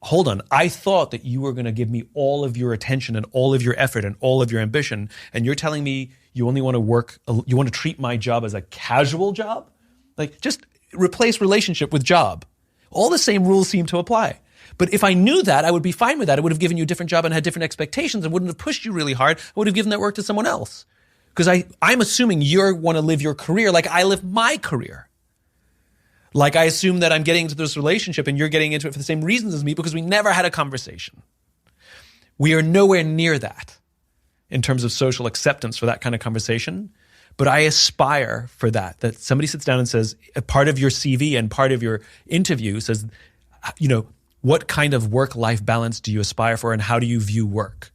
Hold on, I thought that you were going to give me all of your attention and all of your effort and all of your ambition, and you're telling me you only want to you want to treat my job as a casual job? Like, just replace relationship with job. All the same rules seem to apply. But if I knew that, I would be fine with that. I would have given you a different job and had different expectations and wouldn't have pushed you really hard. I would have given that work to someone else. Because I'm assuming you want to live your career like I live my career. Like I assume that I'm getting into this relationship and you're getting into it for the same reasons as me because we never had a conversation. We are nowhere near that in terms of social acceptance for that kind of conversation. But I aspire for that somebody sits down and says, a part of your CV and part of your interview says, what kind of work-life balance do you aspire for and how do you view work?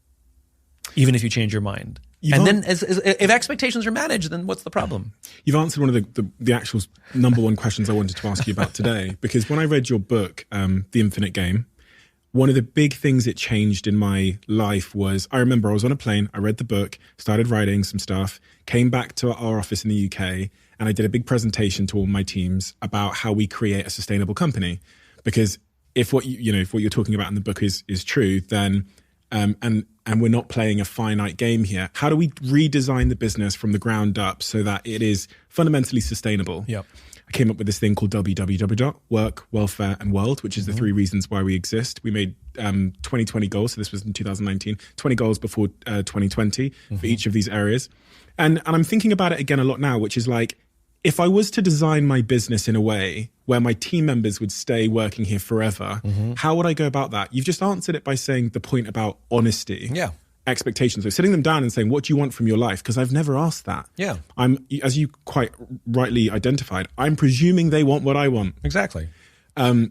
Even if you change your mind. Then if expectations are managed, then what's the problem? You've answered one of the actual number one questions I wanted to ask you about today, because when I read your book, The Infinite Game, one of the big things it changed in my life was, I remember I was on a plane, I read the book, started writing some stuff, came back to our office in the UK, and I did a big presentation to all my teams about how we create a sustainable company. Because if what you're talking about in the book is true, then and we're not playing a finite game here. How do we redesign the business from the ground up so that it is fundamentally sustainable? Yep. I came up with this thing called WWW, Work, Welfare, and World, which is the 3 reasons why we exist. We made 2020 goals. So this was in 2019, 20 goals before 2020 for each of these areas. And I'm thinking about it again a lot now, which is like, if I was to design my business in a way where my team members would stay working here forever, how would I go about that? You've just answered it by saying the point about honesty. Yeah. Expectations. So sitting them down and saying, what do you want from your life? Because I've never asked that. Yeah. As you quite rightly identified, I'm presuming they want what I want. Exactly.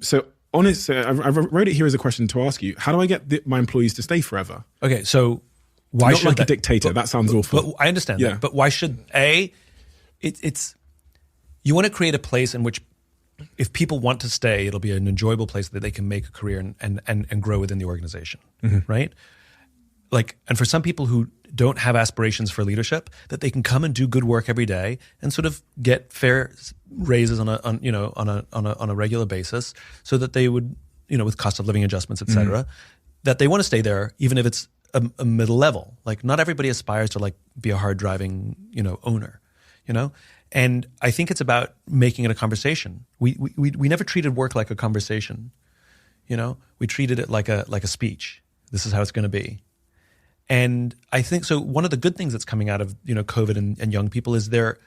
So honest, I wrote it here as a question to ask you. How do I get my employees to stay forever? Okay. So why Not should like a dictator. That sounds awful. But I understand that. But why should, it's, you want to create a place in which if people want to stay, it'll be an enjoyable place that they can make a career and grow within the organization. Right? Like, and for some people who don't have aspirations for leadership, that they can come and do good work every day and sort of get fair raises on a regular basis, so that they would, with cost of living adjustments, et cetera, that they want to stay there, even if it's a middle level. Like, not everybody aspires to like be a hard driving, owner, And I think it's about making it a conversation. We never treated work like a conversation, We treated it like a speech. This is how it's going to be. And I think so. One of the good things that's coming out of COVID and young people is they're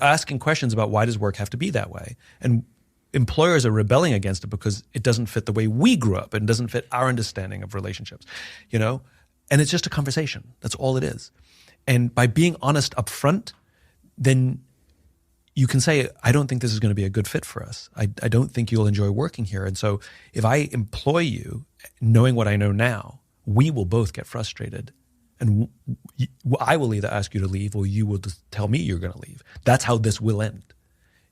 asking questions about, why does work have to be that way? And employers are rebelling against it because it doesn't fit the way we grew up and doesn't fit our understanding of relationships, And it's just a conversation. That's all it is. And by being honest up front, then you can say, I don't think this is going to be a good fit for us. I don't think you'll enjoy working here. And so if I employ you, knowing what I know now, we will both get frustrated. And I will either ask you to leave, or you will just tell me you're going to leave. That's how this will end,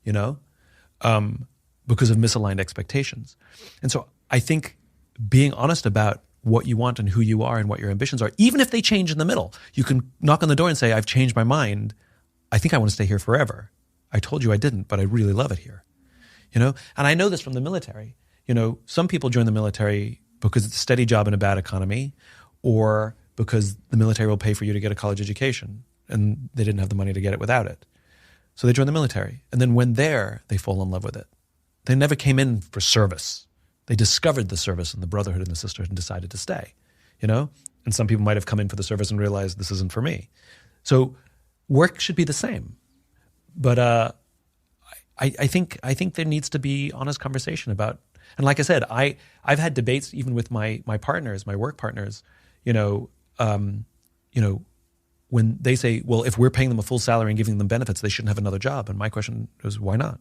because of misaligned expectations. And so I think being honest about what you want and who you are and what your ambitions are, even if they change in the middle, you can knock on the door and say, I've changed my mind. I think I want to stay here forever. I told you I didn't, but I really love it here. And I know this from the military. Some people join the military because it's a steady job in a bad economy, or because the military will pay for you to get a college education, and they didn't have the money to get it without it. So they join the military. And then when there, they fall in love with it. They never came in for service. They discovered the service and the brotherhood and the sisterhood and decided to stay, And some people might have come in for the service and realized this isn't for me. So work should be the same. But I think there needs to be honest conversation about, and like I said, I've had debates even with my partners, my work partners, when they say, well, if we're paying them a full salary and giving them benefits, they shouldn't have another job. And my question is, why not?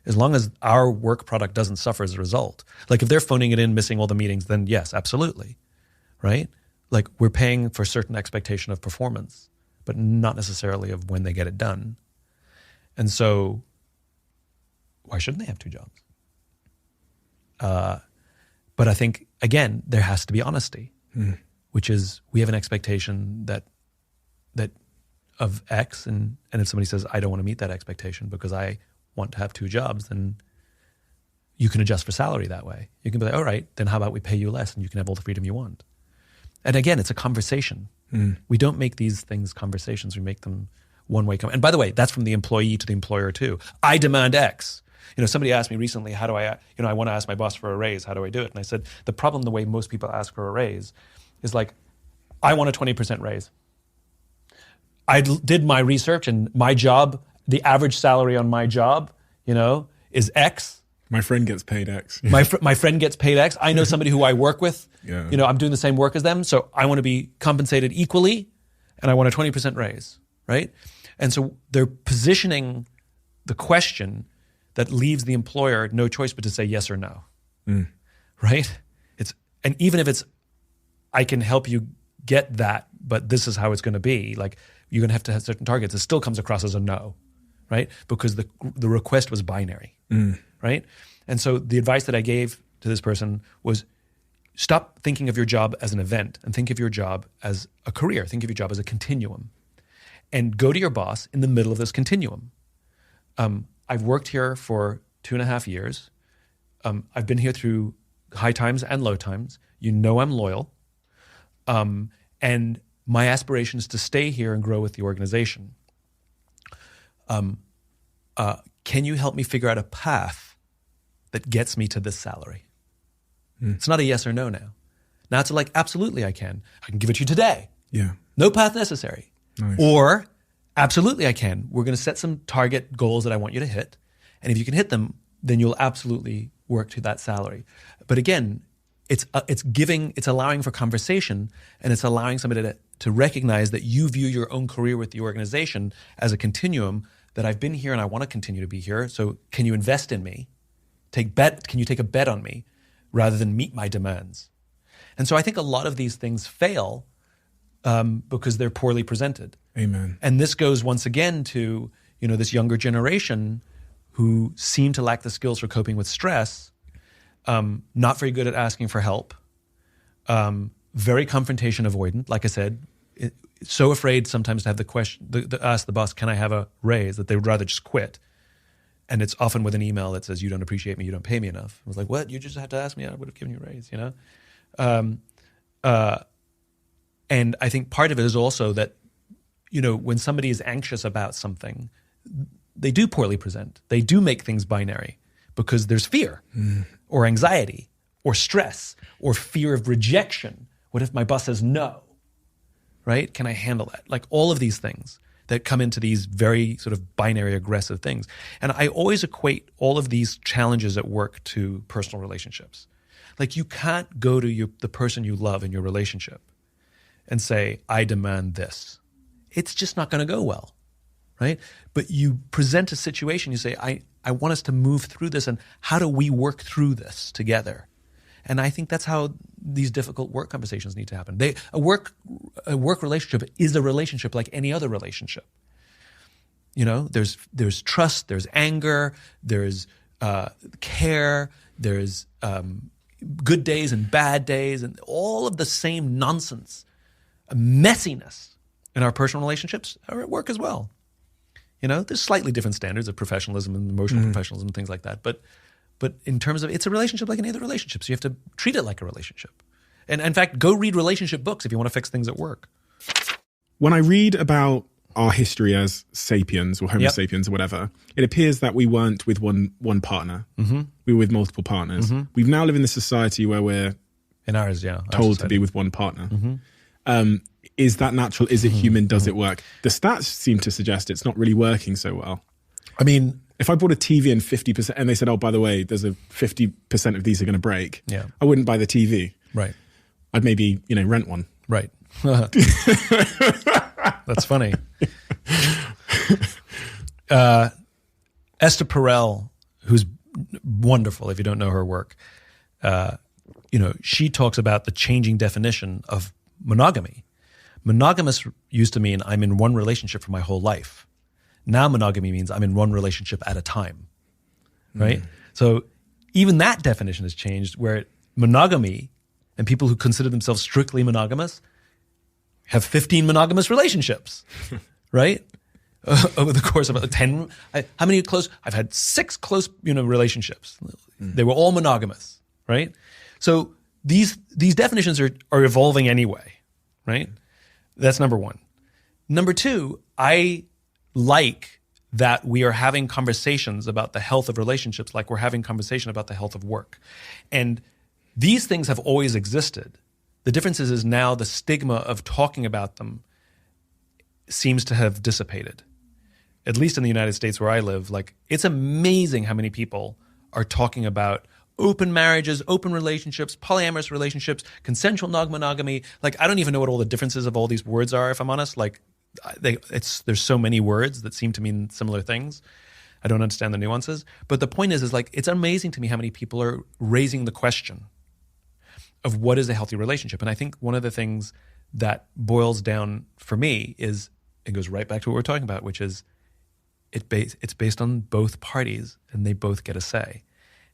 As long as our work product doesn't suffer as a result. Like, if they're phoning it in, missing all the meetings, then yes, absolutely, right? Like, we're paying for certain expectation of performance, but not necessarily of when they get it done. And so why shouldn't they have 2 jobs? But I think, again, there has to be honesty, which is, we have an expectation that of X, and if somebody says, I don't want to meet that expectation because I want to have 2 jobs, then you can adjust for salary that way. You can be like, all right, then how about we pay you less and you can have all the freedom you want? And again, it's a conversation. We don't make these things conversations. We make them one-way. And by the way, that's from the employee to the employer too. I demand X. Somebody asked me recently, how do I want to ask my boss for a raise. How do I do it? And I said, the problem, the way most people ask for a raise is like, I want a 20% raise. I did my research, and my job, the average salary on my job, is X. My friend gets paid X. my friend gets paid X. I know somebody who I work with. Yeah. I'm doing the same work as them, so I want to be compensated equally, and I want a 20% raise, right? And so they're positioning the question that leaves the employer no choice but to say yes or no, right? And even if it's, I can help you get that, but this is how it's going to be. Like, you're going to have certain targets. It still comes across as a no, right? Because the request was binary, right? And so the advice that I gave to this person was, stop thinking of your job as an event and think of your job as a career. Think of your job as a continuum, and go to your boss in the middle of this continuum. I've worked here for 2.5 years. I've been here through high times and low times. I'm loyal. And my aspiration is to stay here and grow with the organization. can you help me figure out a path that gets me to this salary? It's not a yes or no now. Now it's like, absolutely I can. I can give it to you today. Yeah. No path necessary. Nice. Or, absolutely I can. We're going to set some target goals that I want you to hit. And if you can hit them, then you'll absolutely work to that salary. But again, it's allowing for conversation, and it's allowing somebody to recognize that you view your own career with the organization as a continuum, that I've been here and I want to continue to be here. So can you invest in me? Can you take a bet on me rather than meet my demands? And so I think a lot of these things fail because they're poorly presented. Amen. And this goes once again to, this younger generation who seem to lack the skills for coping with stress, not very good at asking for help, very confrontation avoidant. Like I said, so afraid sometimes to have the question, ask the boss, can I have a raise, that they would rather just quit. And it's often with an email that says, you don't appreciate me, you don't pay me enough. I was like, what? You just had to ask me, I would have given you a raise, And I think part of it is also that, when somebody is anxious about something, they do poorly present. They do make things binary because there's fear or anxiety or stress or fear of rejection. What if my boss says no? Right? Can I handle that? Like all of these things that come into these very sort of binary aggressive things. And I always equate all of these challenges at work to personal relationships. Like you can't go to the person you love in your relationship and say, I demand this. It's just not going to go well, right? But you present a situation, you say, I want us to move through this, and how do we work through this together? And I think that's how these difficult work conversations need to happen. A work relationship is a relationship like any other relationship. There's trust, there's anger, there's care, there's good days and bad days, and all of the same nonsense, messiness in our personal relationships are at work as well. There's slightly different standards of professionalism and emotional professionalism and things like that, but in terms of, it's a relationship like any other relationship, so you have to treat it like a relationship. And in fact, go read relationship books if you want to fix things at work. When I read about our history as sapiens or Homo sapiens or whatever, it appears that we weren't with one partner. Mm-hmm. We were with multiple partners. Mm-hmm. We now live in this society where we're in ours, told to be with one partner. Mm-hmm. Is that natural? Is it human? Does it work? The stats seem to suggest it's not really working so well. I mean, if I bought a TV and 50%, and they said, oh, by the way, there's a 50% of these are going to break, I wouldn't buy the TV. Right. I'd maybe, rent one. Right. That's funny. Esther Perel, who's wonderful if you don't know her work, she talks about the changing definition of monogamy. Monogamous used to mean I'm in one relationship for my whole life. Now monogamy means I'm in one relationship at a time, right? So even that definition has changed, where monogamy and people who consider themselves strictly monogamous have 15 monogamous relationships, right? Over the course of 10, how many close? I've had 6 close, relationships. They were all monogamous, right? So these definitions are evolving anyway, right? That's number one. Number two, I like that we are having conversations about the health of relationships like we're having conversation about the health of work. And these things have always existed. The difference is now the stigma of talking about them seems to have dissipated. At least in the United States where I live, it's amazing how many people are talking about open marriages, open relationships, polyamorous relationships, consensual non-monogamy. I don't even know what all the differences of all these words are, if I'm honest. There's so many words that seem to mean similar things. I don't understand the nuances. But the point is it's amazing to me how many people are raising the question of what is a healthy relationship. And I think one of the things that boils down for me is, it goes right back to what we're talking about, which is it's based on both parties and they both get a say.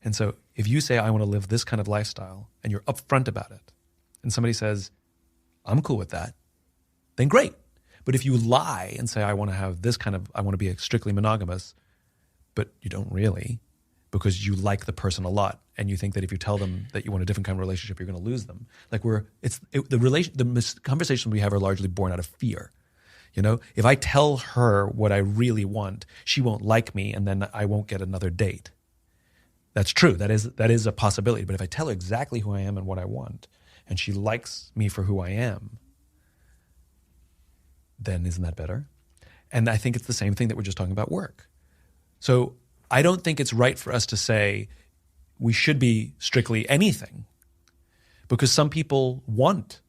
And so if you say, I want to live this kind of lifestyle, and you're upfront about it, and somebody says, I'm cool with that, then great. But if you lie and say, I want to be strictly monogamous, but you don't really, because you like the person a lot, and you think that if you tell them that you want a different kind of relationship, you're going to lose them. The conversations we have are largely born out of fear. If I tell her what I really want, she won't like me, and then I won't get another date. That's true. That is a possibility. But if I tell her exactly who I am and what I want, and she likes me for who I am, then isn't that better? And I think it's the same thing that we're just talking about work. So I don't think it's right for us to say we should be strictly anything, because some people want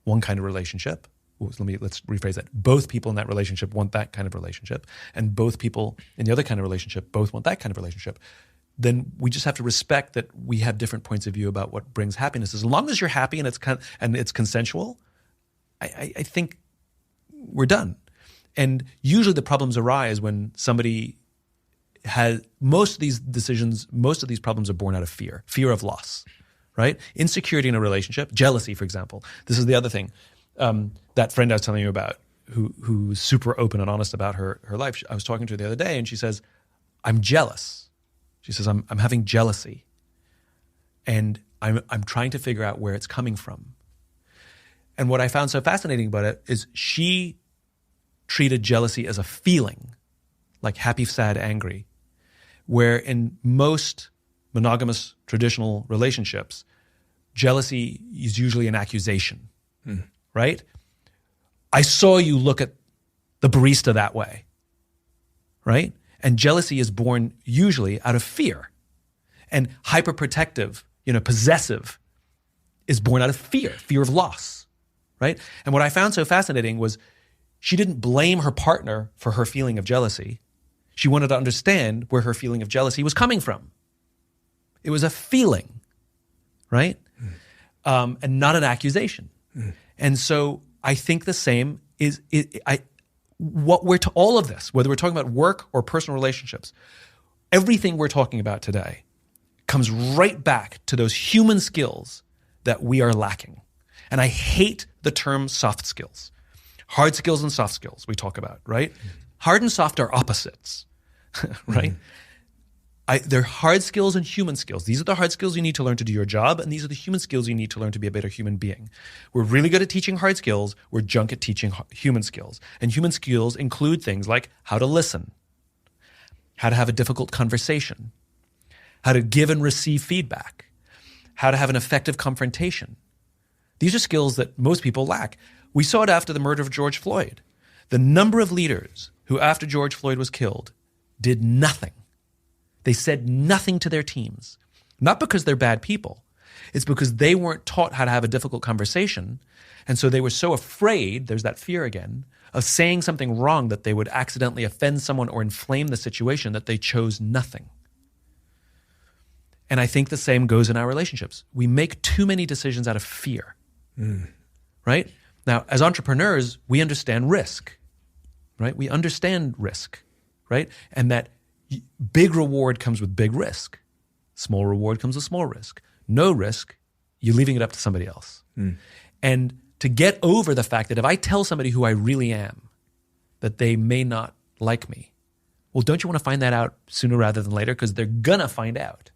one kind of relationship. Let's rephrase that. Both people in that relationship want that kind of relationship, and both people in the other kind of relationship both want that kind of relationship. Then we just have to respect that we have different points of view about what brings happiness. As long as you're happy and it's consensual, I think we're done. And usually the problems arise when somebody has most of these problems are born out of fear of loss, right? Insecurity in a relationship, jealousy, for example. This is the other thing. That friend I was telling you about who's super open and honest about her life. I was talking to her the other day and she says, I'm jealous. She says, I'm having jealousy. And I'm trying to figure out where it's coming from. And what I found so fascinating about it is she treated jealousy as a feeling, like happy, sad, angry, where in most monogamous traditional relationships, jealousy is usually an accusation, right? I saw you look at the barista that way, right? And jealousy is born usually out of fear. And hyperprotective, possessive is born out of fear of loss, right? And what I found so fascinating was she didn't blame her partner for her feeling of jealousy. She wanted to understand where her feeling of jealousy was coming from. It was a feeling, right? And not an accusation. And so I think the same is all of this, whether we're talking about work or personal relationships, everything we're talking about today comes right back to those human skills that we are lacking. And I hate the term soft skills. Hard skills and soft skills we talk about, right? Hard and soft are opposites, right? They're hard skills and human skills. These are the hard skills you need to learn to do your job, and these are the human skills you need to learn to be a better human being. We're really good at teaching hard skills. We're junk at teaching human skills. And human skills include things like how to listen, how to have a difficult conversation, how to give and receive feedback, how to have an effective confrontation. These are skills that most people lack. We saw it after the murder of George Floyd. The number of leaders who, after George Floyd was killed, did nothing. They said nothing to their teams. Not because they're bad people. It's because they weren't taught how to have a difficult conversation. And so they were so afraid, there's that fear again, of saying something wrong that they would accidentally offend someone or inflame the situation that they chose nothing. And I think the same goes in our relationships. We make too many decisions out of fear, right? Now, as entrepreneurs, we understand risk, right? We understand risk, right? And that big reward comes with big risk. Small reward comes with small risk. No risk, you're leaving it up to somebody else. And to get over the fact that if I tell somebody who I really am, that they may not like me, well, don't you want to find that out sooner rather than later? Because they're gonna find out.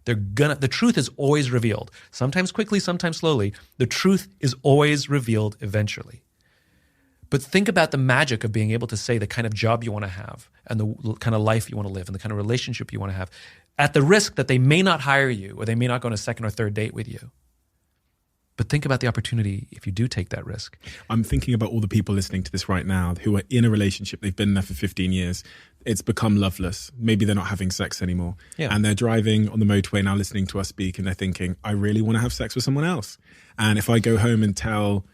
The truth is always revealed. Sometimes quickly, sometimes slowly. The truth is always revealed eventually. But think about the magic of being able to say the kind of job you want to have and the kind of life you want to live and the kind of relationship you want to have at the risk that they may not hire you or they may not go on a second or third date with you. But think about the opportunity if you do take that risk. I'm thinking about all the people listening to this right now who are in a relationship. They've been there for 15 years. It's become loveless. Maybe they're not having sex anymore. Yeah. And they're driving on the motorway now listening to us speak and they're thinking, I really want to have sex with someone else. And if I go home and tell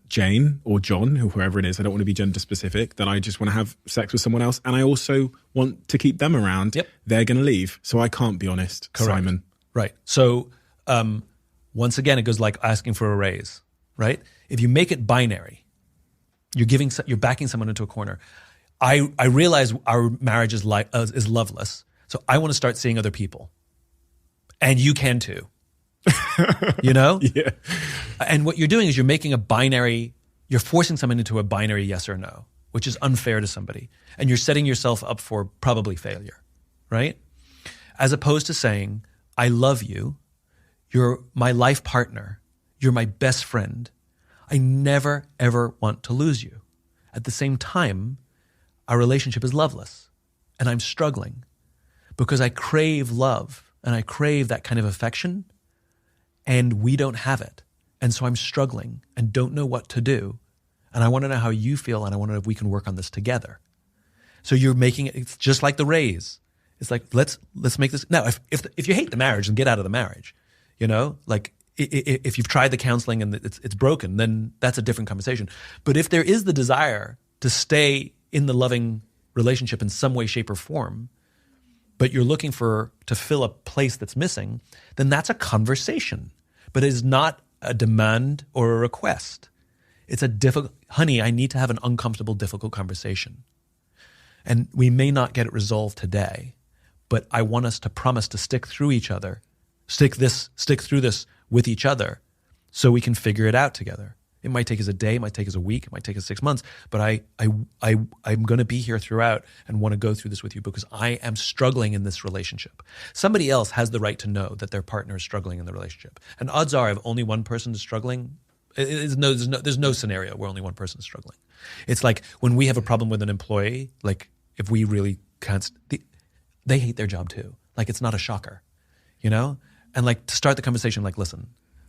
Jane or John, or whoever it is, I don't want to be gender specific, that I just want to have sex with someone else and I also want to keep them around, they're going to leave. So I can't be honest, Correct. Simon. Right. So once again, it goes like asking for a raise, right? If you make it binary, you're backing someone into a corner. I realize our marriage is loveless, so I want to start seeing other people. And you can too. Yeah. And what you're doing is you're forcing someone into a binary yes or no, which is unfair to somebody. And you're setting yourself up for probably failure, right? As opposed to saying, I love you. You're my life partner. You're my best friend. I never, ever want to lose you. At the same time, our relationship is loveless, and I'm struggling because I crave love and I crave that kind of affection, and we don't have it. And so I'm struggling and don't know what to do. And I want to know how you feel, and I want to know if we can work on this together. So you're making it, it's just like the raise. It's like, let's make this. Now, if you hate the marriage, then get out of the marriage. You know, like if you've tried the counseling and it's broken, then that's a different conversation. But if there is the desire to stay in the loving relationship in some way, shape, or form, but you're looking to fill a place that's missing, then that's a conversation. But it is not a demand or a request. It's a honey, I need to have an uncomfortable, difficult conversation. And we may not get it resolved today, but I want us to promise to stick through each other, stick through this with each other so we can figure it out together. It might take us a day, it might take us a week, it might take us 6 months, but I'm going to be here throughout and want to go through this with you because I am struggling in this relationship. Somebody else has the right to know that their partner is struggling in the relationship. And odds are if only one person is struggling, there's no scenario where only one person is struggling. It's like when we have a problem with an employee, like if we really can't, they hate their job too. Like it's not a shocker, you know? And like to start the conversation, like, listen,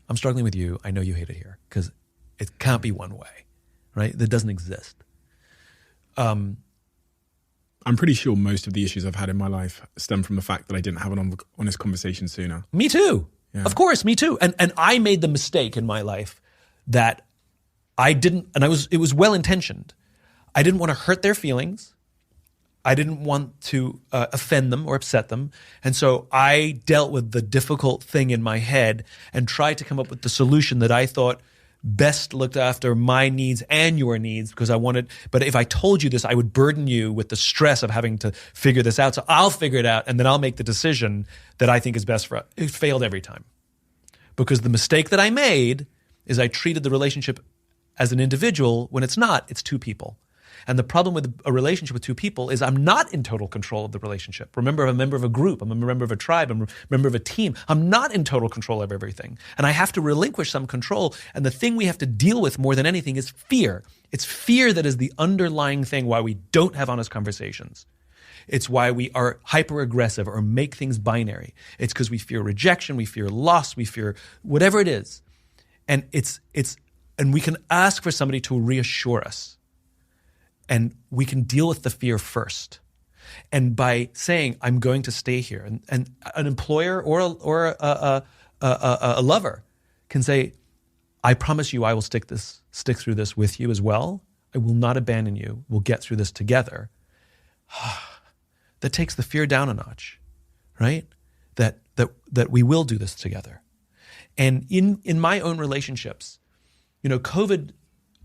I'm struggling with you. I know you hate it here because it can't be one way, right? That doesn't exist. I'm pretty sure most of the issues I've had in my life stem from the fact that I didn't have an honest conversation sooner. Me too. Yeah. Of course, me too. And I made the mistake in my life that I didn't, and it was well-intentioned. I didn't want to hurt their feelings. I didn't want to offend them or upset them. And so I dealt with the difficult thing in my head and tried to come up with the solution that I thought best looked after my needs and your needs because but if I told you this, I would burden you with the stress of having to figure this out. So I'll figure it out and then I'll make the decision that I think is best for us. It failed every time. Because the mistake that I made is I treated the relationship as an individual when it's not, it's two people. And the problem with a relationship with two people is I'm not in total control of the relationship. Remember, I'm a member of a group. I'm a member of a tribe. I'm a member of a team. I'm not in total control of everything. And I have to relinquish some control. And the thing we have to deal with more than anything is fear. It's fear that is the underlying thing why we don't have honest conversations. It's why we are hyper-aggressive or make things binary. It's because we fear rejection, we fear loss, we fear whatever it is. And and we can ask for somebody to reassure us. And we can deal with the fear first. And by saying, I'm going to stay here, and an employer or a lover can say, I promise you I will stick through this with you as well. I will not abandon you. We'll get through this together. That takes the fear down a notch, right? That we will do this together. And in my own relationships, you know, COVID,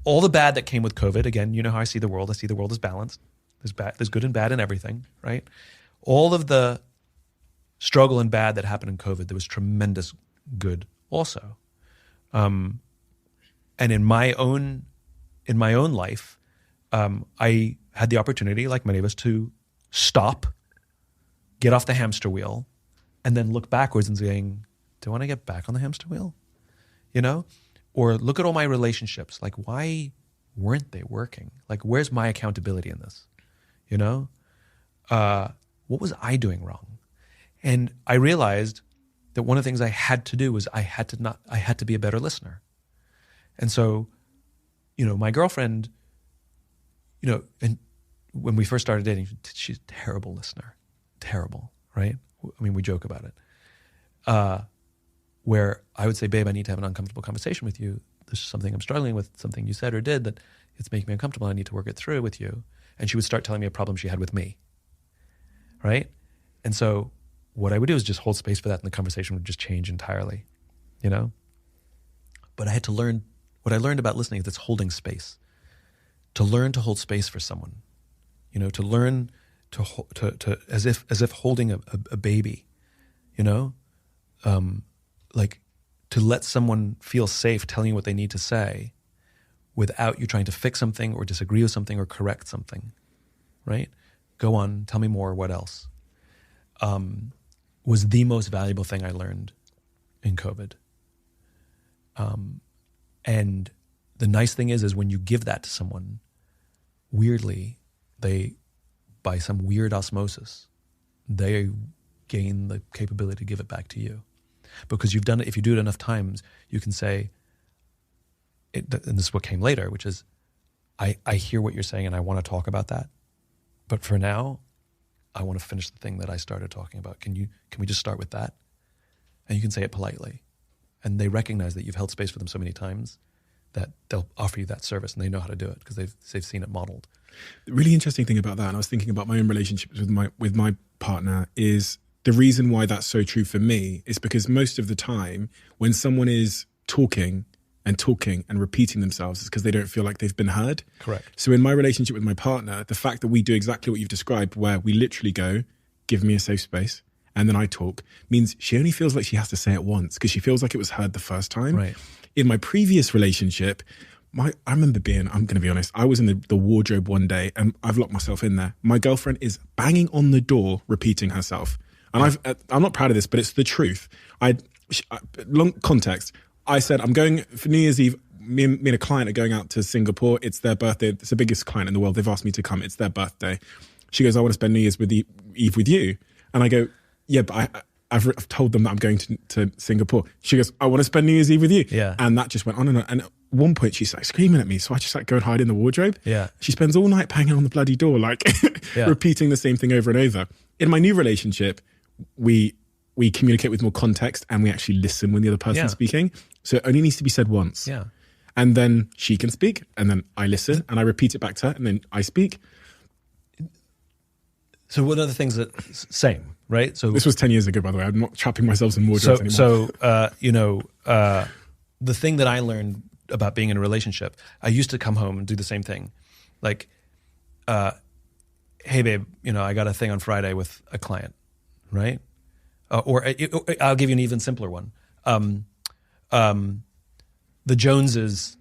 all the bad that came with COVID, again, you know how I see the world. I see the world as balanced. There's good and bad in everything, right? All of the struggle and bad that happened in COVID, there was tremendous good also. And in my own life, I had the opportunity, like many of us, to stop, get off the hamster wheel, and then look backwards and saying, do I want to get back on the hamster wheel? You know? Or look at all my relationships. Like, why weren't they working? Like, where's my accountability in this? You know? What was I doing wrong? And I realized that one of the things I had to do was I had to be a better listener. And so, you know, my girlfriend, you know, and when we first started dating, she's a terrible listener. Terrible, right? I mean, we joke about it. Where I would say, babe, I need to have an uncomfortable conversation with you. There's something I'm struggling with, something you said or did that it's making me uncomfortable. I need to work it through with you. And she would start telling me a problem she had with me, right? And so what I would do is just hold space for that and the conversation would just change entirely, you know? But I had to learn, what I learned about listening is it's holding space. To learn to hold space for someone, you know, to learn to as if holding a baby, you know? Like to let someone feel safe telling you what they need to say without you trying to fix something or disagree with something or correct something, right? Go on, tell me more, what else? Was the most valuable thing I learned in COVID. And the nice thing is when you give that to someone, weirdly, by some weird osmosis, they gain the capability to give it back to you. Because you've done it, if you do it enough times, you can say, and this is what came later, which is, I hear what you're saying and I want to talk about that. But for now, I want to finish the thing that I started talking about. Can we just start with that? And you can say it politely. And they recognize that you've held space for them so many times that they'll offer you that service, and they know how to do it because they've seen it modeled. The really interesting thing about that, and I was thinking about my own relationships with my partner, is the reason why that's so true for me is because most of the time when someone is talking and repeating themselves, it's because they don't feel like they've been heard. Correct. So in my relationship with my partner, the fact that we do exactly what you've described, where we literally go, give me a safe space, and then I talk, means she only feels like she has to say it once because she feels like it was heard the first time. Right. In my previous relationship, I remember I'm going to be honest, I was in the wardrobe one day and I've locked myself in there. My girlfriend is banging on the door, repeating herself. And I'm not proud of this, but it's the truth. Long context. I said, I'm going for New Year's Eve. Me and a client are going out to Singapore. It's their birthday. It's the biggest client in the world. They've asked me to come. It's their birthday. She goes, I want to spend New Year's Eve with you. And I go, yeah, but I've told them that I'm going to Singapore. She goes, I want to spend New Year's Eve with you. Yeah. And that just went on and on. And at one point she's like screaming at me. So I just like go and hide in the wardrobe. Yeah. She spends all night banging on the bloody door, like repeating the same thing over and over. In my new relationship, we communicate with more context and we actually listen when the other person's speaking. So it only needs to be said once. Yeah. And then she can speak and then I listen and I repeat it back to her and then I speak. So one of the things that, same, right? So this was 10 years ago, by the way. I'm not trapping myself in wardrobes anymore. So, the thing that I learned about being in a relationship, I used to come home and do the same thing. Like, hey babe, I got a thing on Friday with a client, right? Or I'll give you an even simpler one. The Joneses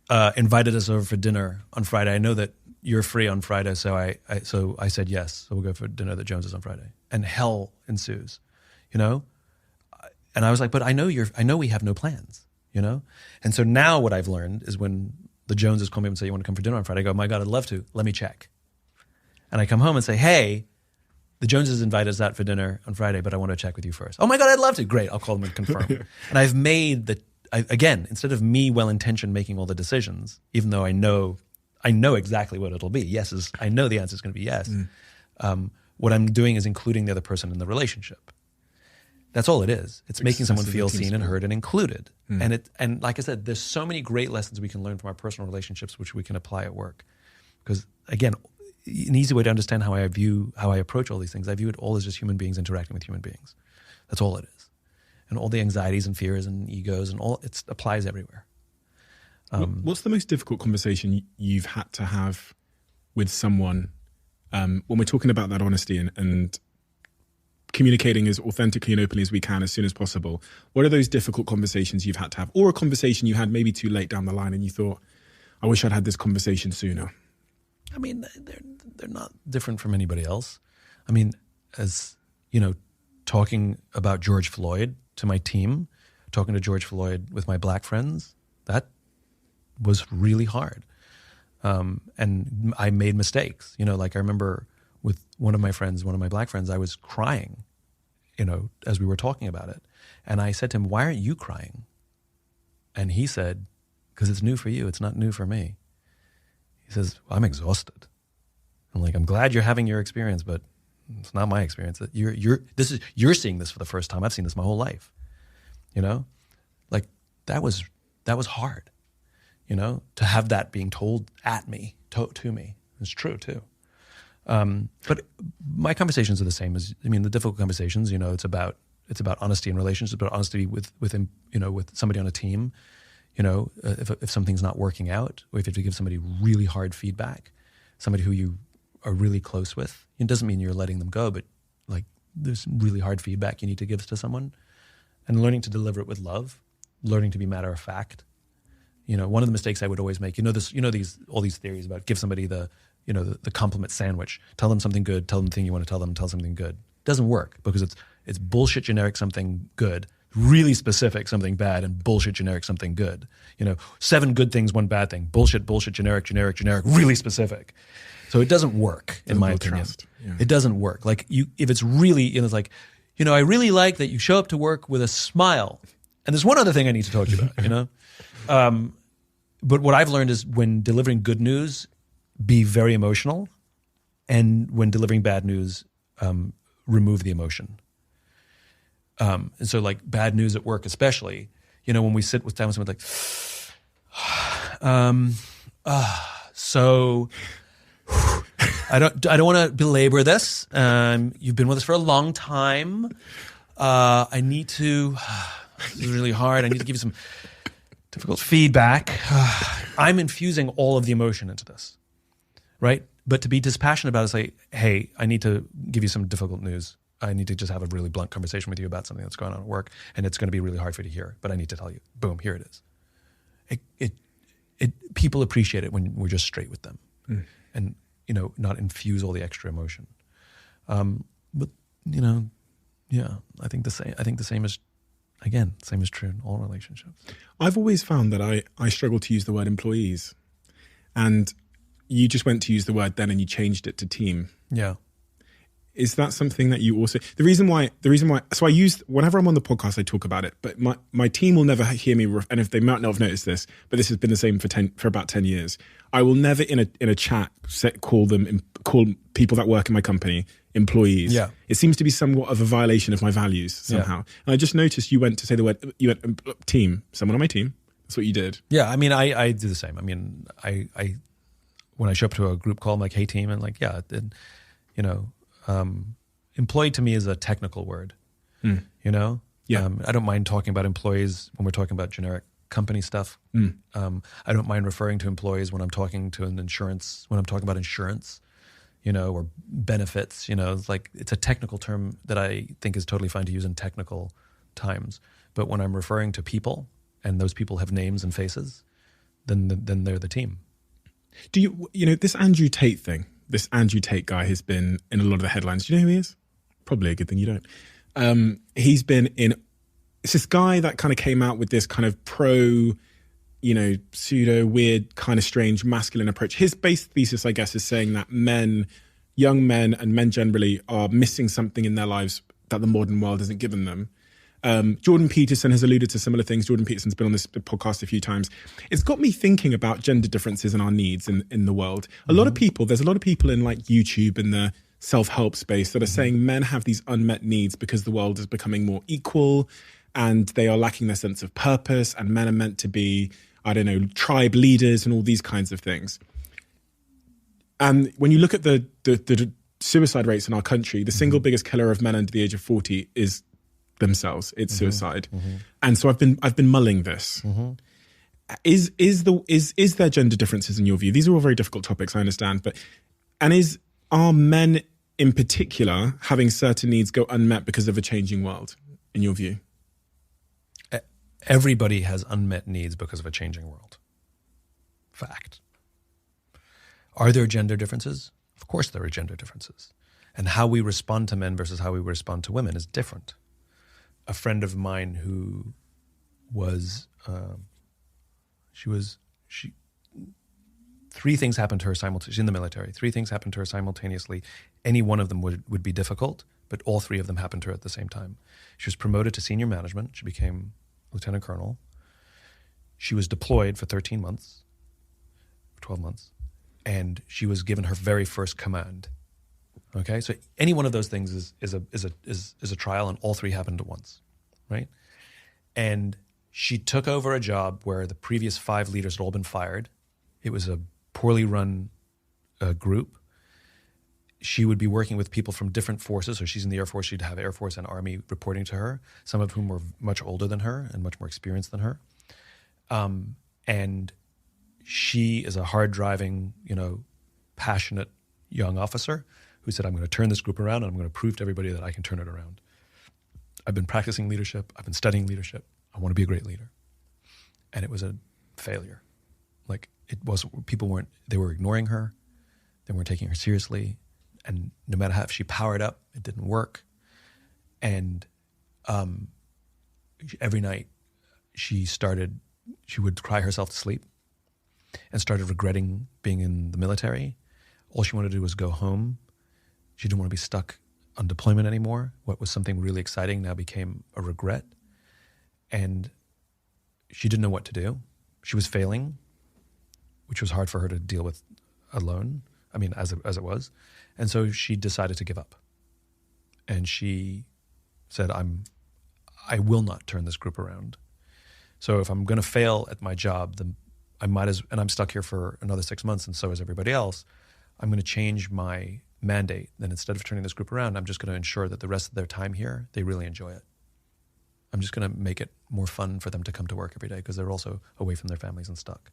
invited us over for dinner on Friday. I know that you're free on Friday, so I said yes. So we'll go for dinner at the Joneses on Friday. And hell ensues, And I was like, but I know we have no plans, And so now what I've learned is when the Joneses call me up and say, you want to come for dinner on Friday? I go, my God, I'd love to. Let me check. And I come home and say, hey, the Joneses invited us out for dinner on Friday, but I want to check with you first. Oh my God, I'd love to. Great, I'll call them and confirm. And I've made again, instead of me well-intentioned making all the decisions, even though I know exactly what it'll be. I know the answer is going to be yes. What I'm doing is including the other person in the relationship. That's all it is. It's making someone feel seen and heard and included. And like I said, there's so many great lessons we can learn from our personal relationships, which we can apply at work. Because again, an easy way to understand how I approach all these things, I view it all as just human beings interacting with human beings. That's all it is. And all the anxieties and fears and egos and all, it applies everywhere. What's the most difficult conversation you've had to have with someone when we're talking about that honesty and communicating as authentically and openly as we can as soon as possible? What are those difficult conversations you've had to have? Or a conversation you had maybe too late down the line and you thought, I wish I'd had this conversation sooner? I mean, they're not different from anybody else. I mean, as talking about George Floyd to my team, talking to George Floyd with my black friends, that was really hard. And I made mistakes. Like I remember with one of my black friends, I was crying, as we were talking about it. And I said to him, why aren't you crying? And he said, because it's new for you. It's not new for me. He says, well, I'm exhausted. I'm like, I'm glad you're having your experience, but it's not my experience. You're seeing this for the first time. I've seen this my whole life. Like that was hard. To have that being told at me, to me. It's true too. But my conversations are the same the difficult conversations, it's about honesty in relationships, about honesty with somebody on a team. If something's not working out, or if you have to give somebody really hard feedback, somebody who you are really close with, it doesn't mean you're letting them go, but like there's really hard feedback you need to give to someone, and learning to deliver it with love, learning to be matter of fact. One of the mistakes I would always make, all these theories about give somebody the compliment sandwich, tell them something good, tell them the thing you want to tell them something good. It doesn't work because it's bullshit generic something good really specific, something bad, and bullshit, generic, something good. 7 good things, 1 bad thing. Bullshit, generic, really specific. So it doesn't work, in my opinion. Yeah. It doesn't work. Like if it's really, it's like, I really like that you show up to work with a smile. And there's one other thing I need to talk to you about, But what I've learned is when delivering good news, be very emotional. And when delivering bad news, remove the emotion. And so like bad news at work especially, when we sit down with someone like, so I don't want to belabor this. You've been with us for a long time. I need to, this is really hard. I need to give you some difficult feedback. I'm infusing all of the emotion into this, right? But to be dispassionate about it, say, hey, I need to give you some difficult news. I need to just have a really blunt conversation with you about something that's going on at work, and it's going to be really hard for you to hear, but I need to tell you. Boom, here it is. People appreciate it when we're just straight with them, and not infuse all the extra emotion. But yeah, I think the same is true in all relationships. I've always found that I struggle to use the word employees, and you just went to use the word then and you changed it to team. Yeah. Is that something that you also, the reason why, so I use, whenever I'm on the podcast, I talk about it, but my team will never hear me, and if they might not have noticed this, but this has been the same for about 10 years. I will never in a chat call people that work in my company employees. Yeah. It seems to be somewhat of a violation of my values somehow. Yeah. And I just noticed you went to say the word, you went team, someone on my team. That's what you did. Yeah. I mean, I do the same. I mean, I when I show up to a group call, I'm like, hey team, and like, yeah, employee to me is a technical word, Yeah. I don't mind talking about employees when we're talking about generic company stuff. I don't mind referring to employees when I'm talking to when I'm talking about insurance, or benefits, it's a technical term that I think is totally fine to use in technical times. But when I'm referring to people and those people have names and faces, then they're the team. Do you, this Andrew Tate thing, this Andrew Tate guy has been in a lot of the headlines. Do you know who he is? Probably a good thing you don't. He's been in, it's this guy that kind of came out with this kind of pseudo weird, kind of strange masculine approach. His base thesis, I guess, is saying that young men and men generally are missing something in their lives that the modern world hasn't given them. Jordan Peterson has alluded to similar things. Jordan Peterson's been on this podcast a few times. It's got me thinking about gender differences and our needs in the world. There's a lot of people in like YouTube and the self-help space that are saying men have these unmet needs because the world is becoming more equal and they are lacking their sense of purpose, and men are meant to be, tribe leaders and all these kinds of things. And when you look at the suicide rates in our country, the single biggest killer of men under the age of 40 is themselves. It's suicide. And so I've been mulling this. Is there gender differences in your view? These are all very difficult topics, I understand, are men in particular having certain needs go unmet because of a changing world, in your view? Everybody has unmet needs because of a changing world. Fact. Are there gender differences? Of course there are gender differences. And how we respond to men versus how we respond to women is different. A friend of mine who was, three things happened to her simultaneously. She's in the military. 3 things happened to her simultaneously. Any one of them would be difficult, but all 3 of them happened to her at the same time. She was promoted to senior management. She became lieutenant colonel. She was deployed for 13 months, 12 months, and she was given her very first command. Okay, so any one of those things is a trial, and all 3 happened at once, right? And she took over a job where the previous 5 leaders had all been fired. It was a poorly run group. She would be working with people from different forces. So she's in the Air Force. She'd have Air Force and Army reporting to her, some of whom were much older than her and much more experienced than her. And she is a hard-driving, passionate young officer who said, I'm going to turn this group around and I'm going to prove to everybody that I can turn it around. I've been practicing leadership. I've been studying leadership. I want to be a great leader. And it was a failure. Like, it wasn't, they were ignoring her. They weren't taking her seriously. And no matter how she powered up, it didn't work. And every night she would cry herself to sleep and started regretting being in the military. All she wanted to do was go home. She didn't want to be stuck on deployment anymore. What was something really exciting now became a regret. And she didn't know what to do. She was failing, which was hard for her to deal with alone. I mean, as it was. And so she decided to give up. And she said, I will not turn this group around. So if I'm going to fail at my job, then and I'm stuck here for another 6 months, and so is everybody else, I'm going to change my mandate. Then instead of turning this group around, I'm just going to ensure that the rest of their time here, they really enjoy it. I'm just going to make it more fun for them to come to work every day because they're also away from their families and stuck.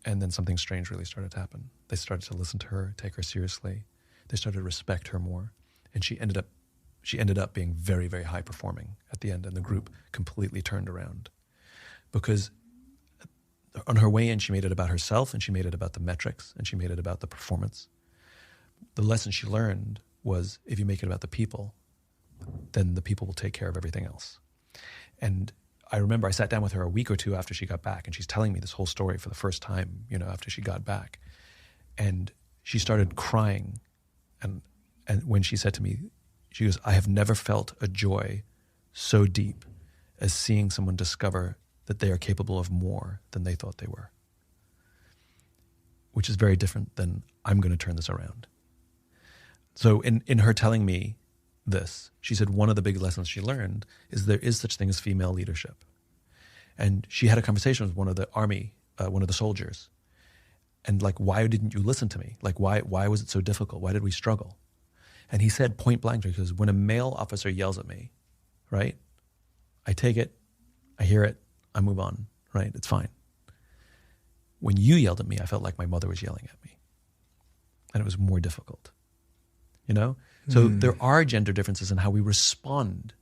And then something strange really started to happen. They started to listen to her, take her seriously. They started to respect her more. And she ended up being very, very high performing at the end, and the group completely turned around. Because on her way in, she made it about herself, and she made it about the metrics, and she made it about the performance. The lesson she learned was, if you make it about the people, then the people will take care of everything else. And I remember I sat down with her a week or two after she got back, and she's telling me this whole story for the first time, after she got back. And she started crying. And when she said to me, she goes, I have never felt a joy so deep as seeing someone discover that they are capable of more than they thought they were. Which is very different than, I'm going to turn this around. So in her telling me this, she said one of the big lessons she learned is there is such thing as female leadership. And she had a conversation with one of the army, one of the soldiers. And why didn't you listen to me? Why was it so difficult? Why did we struggle? And he said point blank, because when a male officer yells at me, right, I take it, I hear it, I move on, right? It's fine. When you yelled at me, I felt like my mother was yelling at me. And it was more difficult, So there are gender differences in how we respond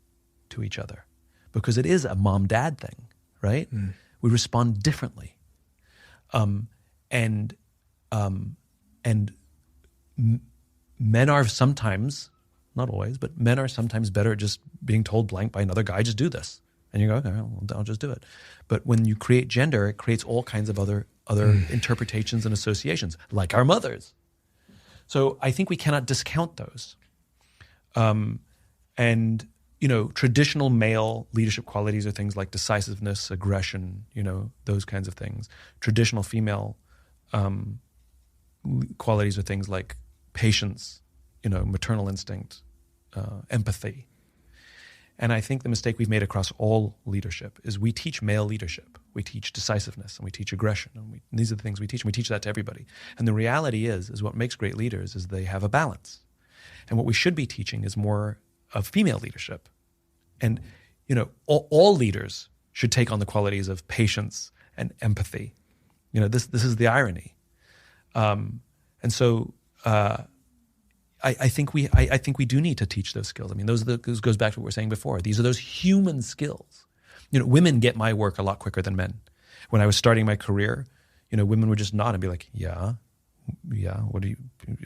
to each other, because it is a mom-dad thing, right? We respond differently. Men are sometimes, not always, but men are sometimes better at just being told blank by another guy, just do this. And you go, okay, well, I'll just do it. But when you create gender, it creates all kinds of other interpretations and associations, like our mothers. So I think we cannot discount those. Traditional male leadership qualities are things like decisiveness, aggression, those kinds of things. Traditional female qualities are things like patience, maternal instinct, empathy. And I think the mistake we've made across all leadership is we teach male leadership. We teach decisiveness and we teach aggression. And these are the things we teach. And we teach that to everybody. And the reality is what makes great leaders is they have a balance. And what we should be teaching is more of female leadership. And, all leaders should take on the qualities of patience and empathy. This is the irony. I think we do need to teach those skills. I mean, those goes back to what we were saying before. These are those human skills. Women get my work a lot quicker than men. When I was starting my career, women would just nod and be like, yeah, what do you,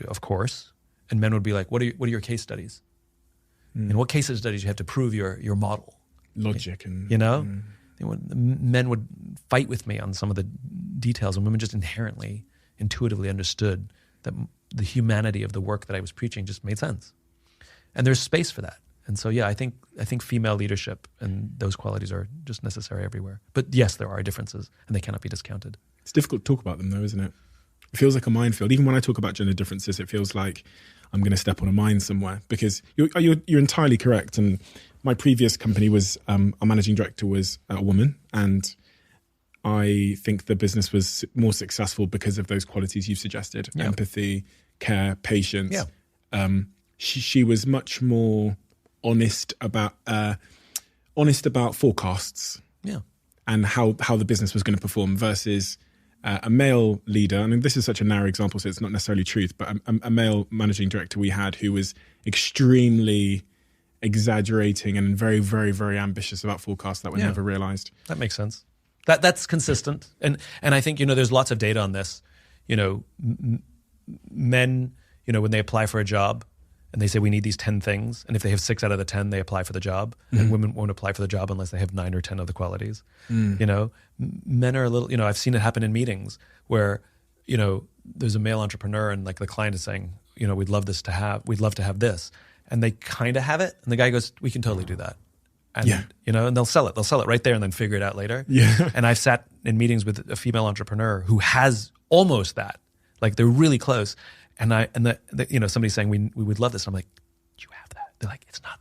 of course. And men would be like, what are your case studies? And what case studies you have to prove your model? Logic and men would fight with me on some of the details, and women just intuitively understood that the humanity of the work that I was preaching just made sense. And there's space for that. And so, I think female leadership and those qualities are just necessary everywhere. But yes, there are differences, and they cannot be discounted. It's difficult to talk about them, though, isn't it? It feels like a minefield. Even when I talk about gender differences, it feels like I'm going to step on a mine somewhere, because you're entirely correct. And my previous company was, our managing director was a woman, and I think the business was more successful because of those qualities you've suggested: empathy, care, patience. Yeah. She was much more honest about forecasts, and how the business was going to perform, versus a male leader. I mean, this is such a narrow example, so it's not necessarily truth, but a male managing director we had who was extremely exaggerating and very, very, very ambitious about forecasts that were never realized. That makes sense. That's consistent. And I think, there's lots of data on this. Men, when they apply for a job and they say we need these 10 things, and if they have 6 out of the 10, they apply for the job. And women won't apply for the job unless they have 9 or 10 of the qualities. You know, men are a little, you know, I've seen it happen in meetings where, you know, there's a male entrepreneur and like the client is saying, you know, we'd love to have this. And they kind of have it. And the guy goes, we can totally do that. And, you know, and they'll sell it right there and then figure it out later. Yeah. And I've sat in meetings with a female entrepreneur who has almost that, like they're really close. And you know, somebody's saying we would love this. And I'm like, do you have that? They're like, it's not,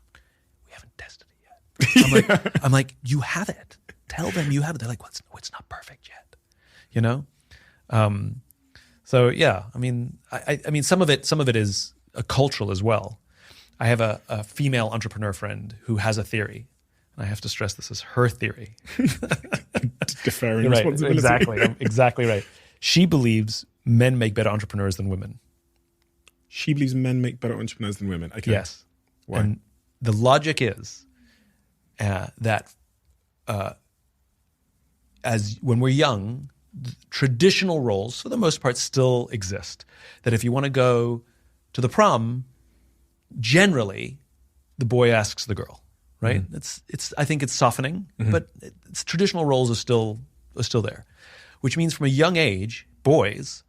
we haven't tested it yet. I'm like, you have it. Tell them you have it. They're like, well, it's not perfect yet. You know? So yeah, I mean, I mean, some of it is cultural as well. I have a female entrepreneur friend who has a theory, and I have to stress this is her theory. Deferring Right, responsibility. exactly right. She believes men make better entrepreneurs than women. She believes men make better entrepreneurs than women. Okay. Yes. Why? And the logic is that as when we're young, traditional roles, for the most part, still exist. That if you want to go to the prom, generally, the boy asks the girl, right? It's. I think it's softening, but traditional roles are still there, which means from a young age, boys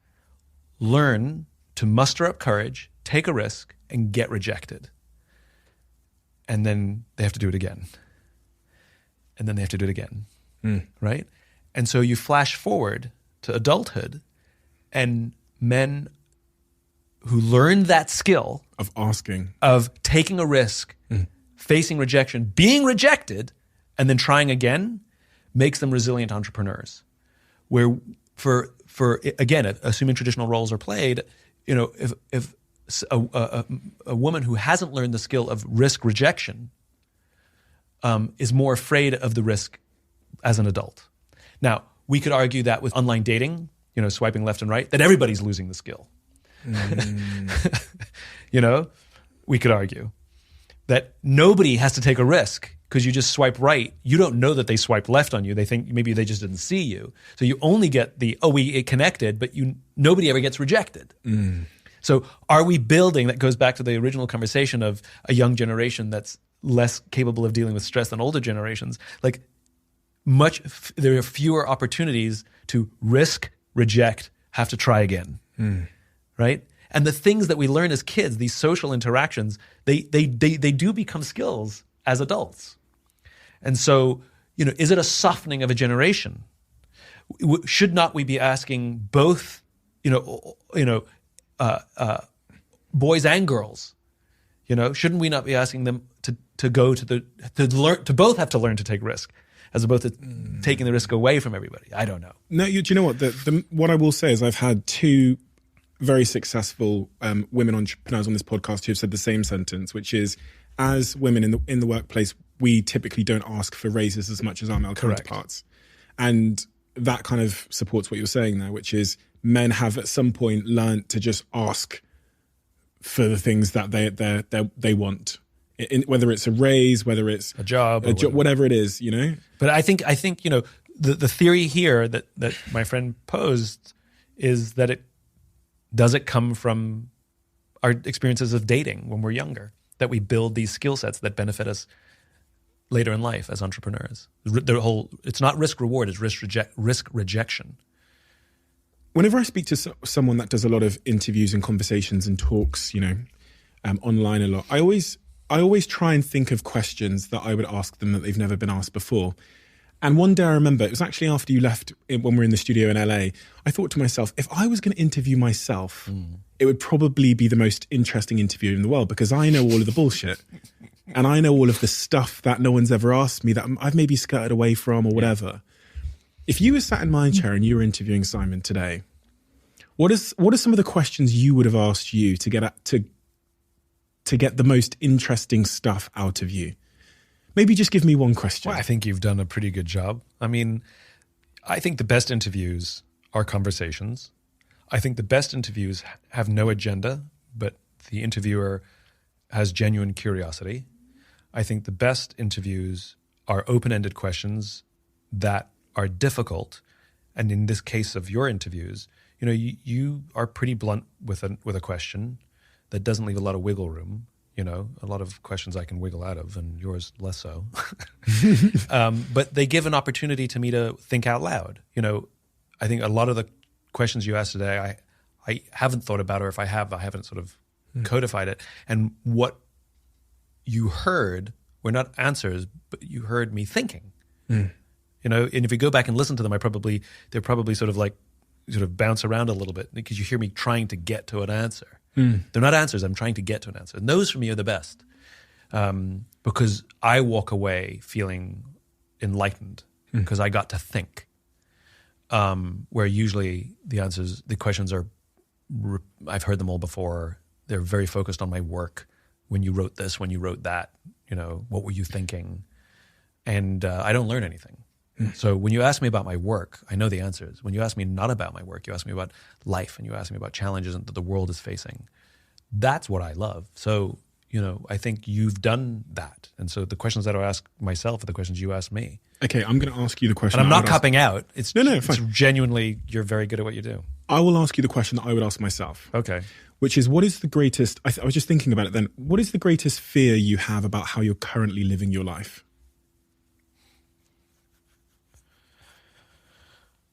learn to muster up courage, take a risk, and get rejected, and then they have to do it again, and then they have to do it again, right? And so you flash forward to adulthood, and men who learned that skill Of asking. of taking a risk, facing rejection, being rejected, and then trying again, makes them resilient entrepreneurs. Where for again, assuming traditional roles are played, you know, if a woman who hasn't learned the skill of risk rejection is more afraid of the risk as an adult. Now, we could argue that with online dating, you know, swiping left and right, that everybody's losing the skill. You know, we could argue that nobody has to take a risk because you just swipe right. You don't know that they swiped left on you. They think maybe they just didn't see you. So you only get it connected, but nobody ever gets rejected. So are we building, that goes back to the original conversation of a young generation that's less capable of dealing with stress than older generations. Like there are fewer opportunities to risk, reject, have to try again. Right? And the things that we learn as kids, these social interactions, they do become skills as adults. And so, you know, is it a softening of a generation? Should not we be asking both, boys and girls? You know, shouldn't we not be asking them to both have to learn to take risk, as opposed to taking the risk away from everybody? I don't know. No, do you know what? What I will say is I've had 2 very successful women entrepreneurs on this podcast who have said the same sentence, which is, as women in the workplace, we typically don't ask for raises as much as our male counterparts. And that kind of supports what you're saying there, which is men have at some point learned to just ask for the things that they want, whether it's a raise, whether it's a job, whatever it is, you know. But I think you know, the theory here that my friend posed is that it come from our experiences of dating when we're younger, that we build these skill sets that benefit us later in life as entrepreneurs. It's not risk reward, it's risk rejection. Whenever I speak to someone that does a lot of interviews and conversations and talks, you know, online a lot, I always try and think of questions that I would ask them that they've never been asked before. And one day I remember, it was actually after you left when we were in the studio in LA, I thought to myself, if I was going to interview myself, it would probably be the most interesting interview in the world, because I know all of the bullshit. And I know all of the stuff that no one's ever asked me, that I've maybe skirted away from or whatever. If you were sat in my chair and you were interviewing Simon today, what are some of the questions you would have asked you to get the most interesting stuff out of you? Maybe just give me one question. Well, I think you've done a pretty good job. I mean, I think the best interviews are conversations. I think the best interviews have no agenda, but the interviewer has genuine curiosity. I think the best interviews are open-ended questions that are difficult. And in this case of your interviews, you know, you are pretty blunt with a question that doesn't leave a lot of wiggle room. You know, a lot of questions I can wiggle out of, and yours less so. But they give an opportunity to me to think out loud. You know, I think a lot of the questions you asked today, I haven't thought about, or if I haven't sort of codified it. And what you heard were not answers, but you heard me thinking. You know, and if you go back and listen to them, they're probably sort of bounce around a little bit because you hear me trying to get to an answer. They're not answers. I'm trying to get to an answer. And those for me are the best because I walk away feeling enlightened because I got to think. Where usually the questions are, I've heard them all before. They're very focused on my work. When you wrote this, when you wrote that, you know, what were you thinking? And I don't learn anything. So when you ask me about my work, I know the answers. When you ask me not about my work, you ask me about life and you ask me about challenges that the world is facing. That's what I love. So, you know, I think you've done that. And so the questions that I ask myself are the questions you ask me. Okay, I'm going to ask you the question. And I'm not copping out. It's fine. It's genuinely, you're very good at what you do. I will ask you the question that I would ask myself. Okay. Which is, what is the greatest, I was just thinking about it then, what is the greatest fear you have about how you're currently living your life?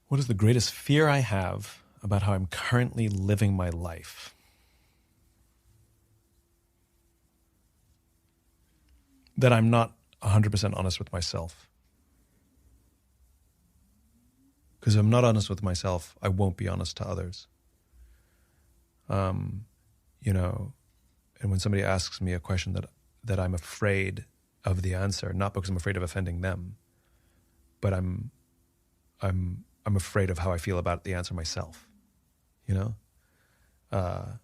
What is the greatest fear I have about how I'm currently living my life? That I'm not 100% honest with myself. Because if I'm not honest with myself, I won't be honest to others. You know, and when somebody asks me a question that I'm afraid of the answer, not because I'm afraid of offending them, but I'm afraid of how I feel about the answer myself, you know? I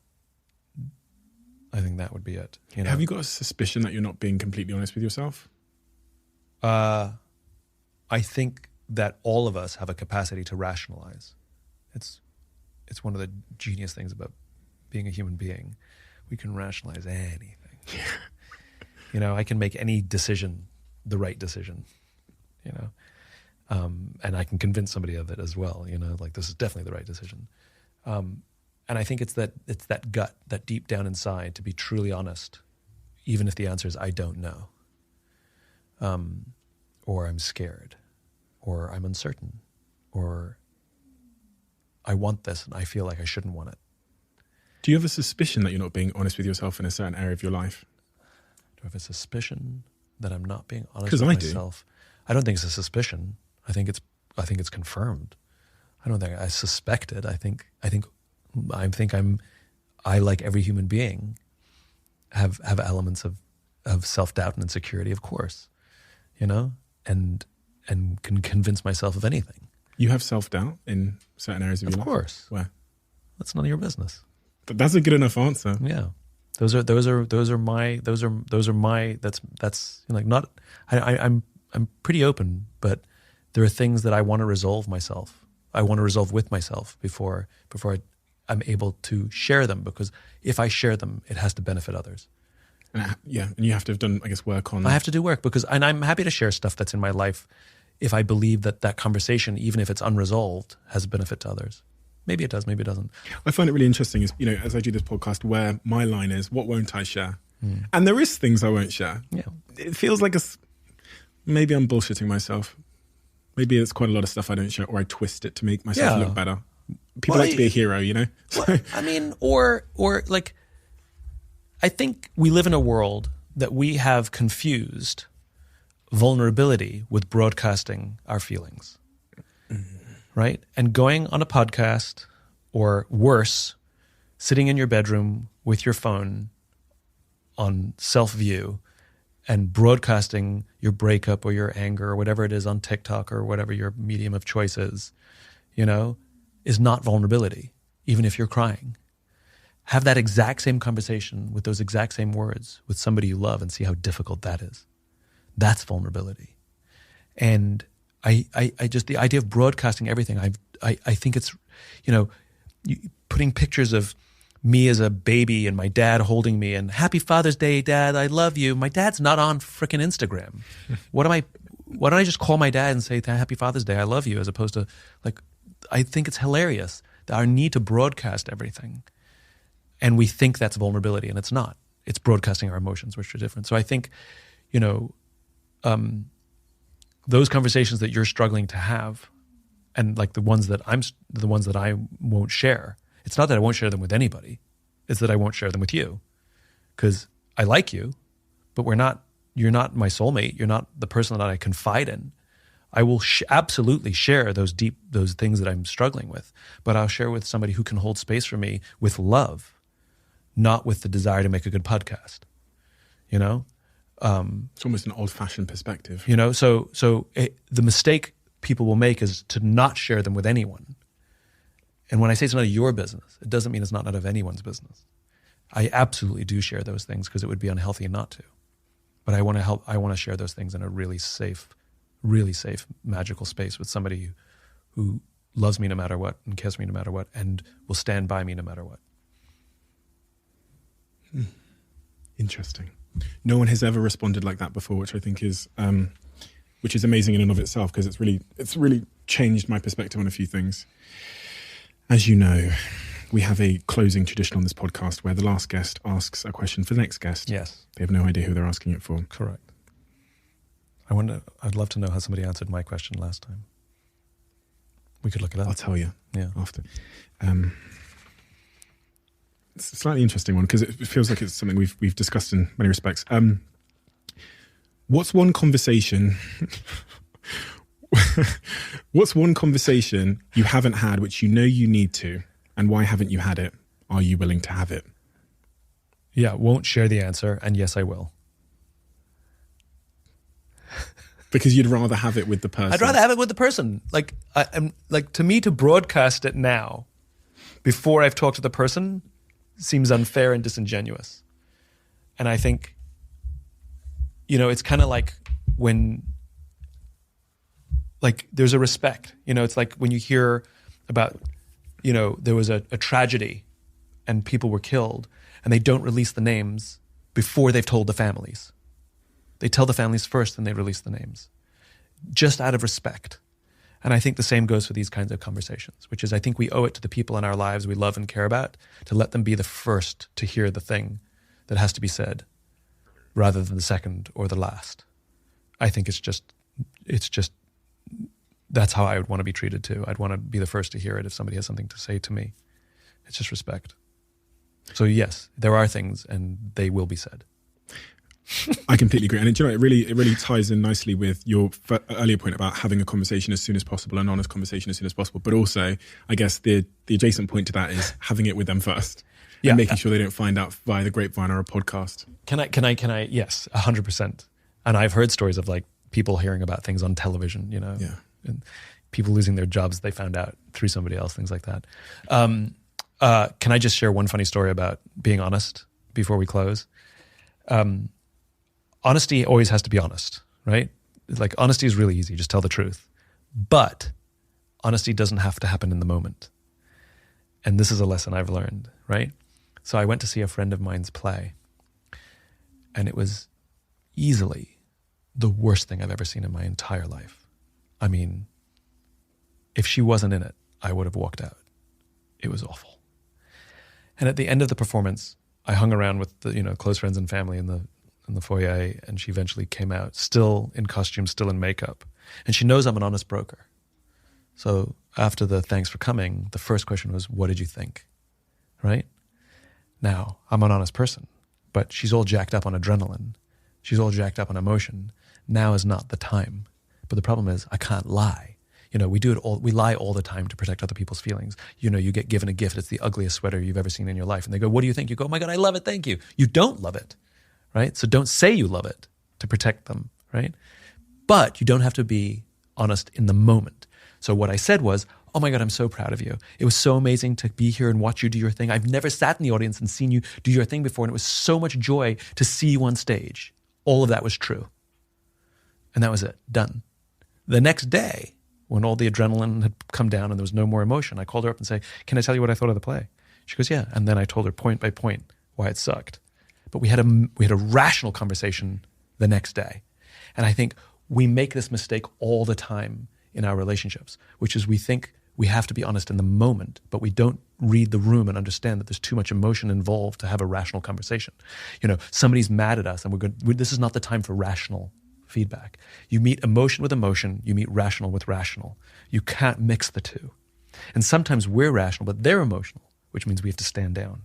think that would be it. You know? Have you got a suspicion that you're not being completely honest with yourself? I think that all of us have a capacity to rationalize. It's one of the genius things about being a human being. We can rationalize anything. You know, I can make any decision the right decision, you know? And I can convince somebody of it as well, you know, like this is definitely the right decision. And I think it's that gut, that deep down inside to be truly honest, even if the answer is I don't know, or I'm scared, or I'm uncertain, or I want this and I feel like I shouldn't want it. Do you have a suspicion that you're not being honest with yourself in a certain area of your life? Do I have a suspicion that I'm not being honest with myself? I don't think it's a suspicion. I think it's confirmed. I don't think I suspect it. I like every human being have elements of self-doubt and insecurity, of course, you know, and can convince myself of anything. You have self-doubt in certain areas of your life? Of course. Where? That's none of your business. But that's a good enough answer. Yeah. Those are my that's like not I'm pretty open, but there are things that I want to resolve myself. I want to resolve with myself before I'm able to share them, because if I share them, it has to benefit others. And you have to have done, I guess, work on. I have to do work and I'm happy to share stuff that's in my life if I believe that conversation, even if it's unresolved, has benefit to others. Maybe it does, maybe it doesn't. I find it really interesting is, you know, as I do this podcast, where my line is, what won't I share? And there is things I won't share. Yeah. It feels like maybe I'm bullshitting myself. Maybe it's quite a lot of stuff I don't share, or I twist it to make myself look better. People like to be a hero, you know? Well, I mean, or like, I think we live in a world that we have confused vulnerability with broadcasting our feelings, right? And going on a podcast, or worse, sitting in your bedroom with your phone on self-view and broadcasting your breakup or your anger or whatever it is on TikTok or whatever your medium of choice is, you know, is not vulnerability, even if you're crying. Have that exact same conversation with those exact same words with somebody you love and see how difficult that is. That's vulnerability. And I just, the idea of broadcasting everything, I think it's, you know, putting pictures of me as a baby and my dad holding me and happy Father's Day, Dad, I love you. My dad's not on frickin' Instagram. Why don't I just call my dad and say happy Father's Day, I love you, as opposed to, like, I think it's hilarious that our need to broadcast everything, and we think that's vulnerability, and it's not. It's broadcasting our emotions, which are different. So I think, those conversations that you're struggling to have, and like the ones that I won't share. It's not that I won't share them with anybody. It's that I won't share them with you, because I like you, but you're not my soulmate. You're not the person that I confide in. I will absolutely share those things that I'm struggling with, but I'll share with somebody who can hold space for me with love, not with the desire to make a good podcast. It's almost an old-fashioned perspective. The mistake people will make is to not share them with anyone. And when I say it's none of your business, it doesn't mean it's not none of anyone's business. I absolutely do share those things because it would be unhealthy not to. But I want to share those things in a really safe, magical space with somebody who loves me no matter what and cares for me no matter what and will stand by me no matter what. Interesting. No one has ever responded like that before, which I think is amazing in and of itself, because it's really changed my perspective on a few things. As you know, we have a closing tradition on this podcast where the last guest asks a question for the next guest. Yes. They have no idea who they're asking it for. Correct. I'd love to know how somebody answered my question last time. We could look it up. I'll tell you after. It's a slightly interesting one because it feels like it's something we've discussed in many respects. What's one conversation you haven't had which you know you need to, and why haven't you had it? Are you willing to have it? Yeah, won't share the answer, and yes, I will. Because you'd rather have it with the person. I'd rather have it with the person. To me, to broadcast it now, before I've talked to the person, seems unfair and disingenuous. And I think, it's kind of like when, there's a respect. It's like when you hear about, there was a tragedy and people were killed, and they don't release the names before they've told the families. They tell the families first, and they release the names, just out of respect. And I think the same goes for these kinds of conversations, which is I think we owe it to the people in our lives we love and care about to let them be the first to hear the thing that has to be said rather than the second or the last. I think it's just that's how I would want to be treated too. I'd want to be the first to hear it if somebody has something to say to me. It's just respect. So yes, there are things and they will be said. I completely agree. And it really ties in nicely with your earlier point about having a conversation as soon as possible, an honest conversation as soon as possible. But also, I guess the adjacent point to that is having it with them first. Yeah. And making sure they don't find out via the grapevine or a podcast. Can I? Yes, 100%. And I've heard stories of people hearing about things on television, Yeah. And people losing their jobs they found out through somebody else, things like that. Can I just share one funny story about being honest before we close? Honesty always has to be honest, right? Honesty is really easy. Just tell the truth. But honesty doesn't have to happen in the moment. And this is a lesson I've learned, right? So I went to see a friend of mine's play, and it was easily the worst thing I've ever seen in my entire life. I mean, if she wasn't in it, I would have walked out. It was awful. And at the end of the performance, I hung around with the close friends and family in the foyer, and she eventually came out, still in costume, still in makeup. And she knows I'm an honest broker. So after the thanks for coming, the first question was, what did you think? Right? Now, I'm an honest person, but she's all jacked up on adrenaline. She's all jacked up on emotion. Now is not the time. But the problem is I can't lie. We lie all the time to protect other people's feelings. You get given a gift, it's the ugliest sweater you've ever seen in your life. And they go, what do you think? You go, oh my God, I love it, thank you. You don't love it, right? So don't say you love it to protect them, right? But you don't have to be honest in the moment. So what I said was, oh my God, I'm so proud of you. It was so amazing to be here and watch you do your thing. I've never sat in the audience and seen you do your thing before, and it was so much joy to see you on stage. All of that was true. And that was it, done. The next day, when all the adrenaline had come down and there was no more emotion, I called her up and said, can I tell you what I thought of the play? She goes, yeah. And then I told her point by point why it sucked. But we had a rational conversation the next day. And I think we make this mistake all the time in our relationships, which is we think we have to be honest in the moment, but we don't read the room and understand that there's too much emotion involved to have a rational conversation. Somebody's mad at us and this is not the time for rational feedback. You meet emotion with emotion, you meet rational with rational. You can't mix the two. And sometimes we're rational, but they're emotional, which means we have to stand down,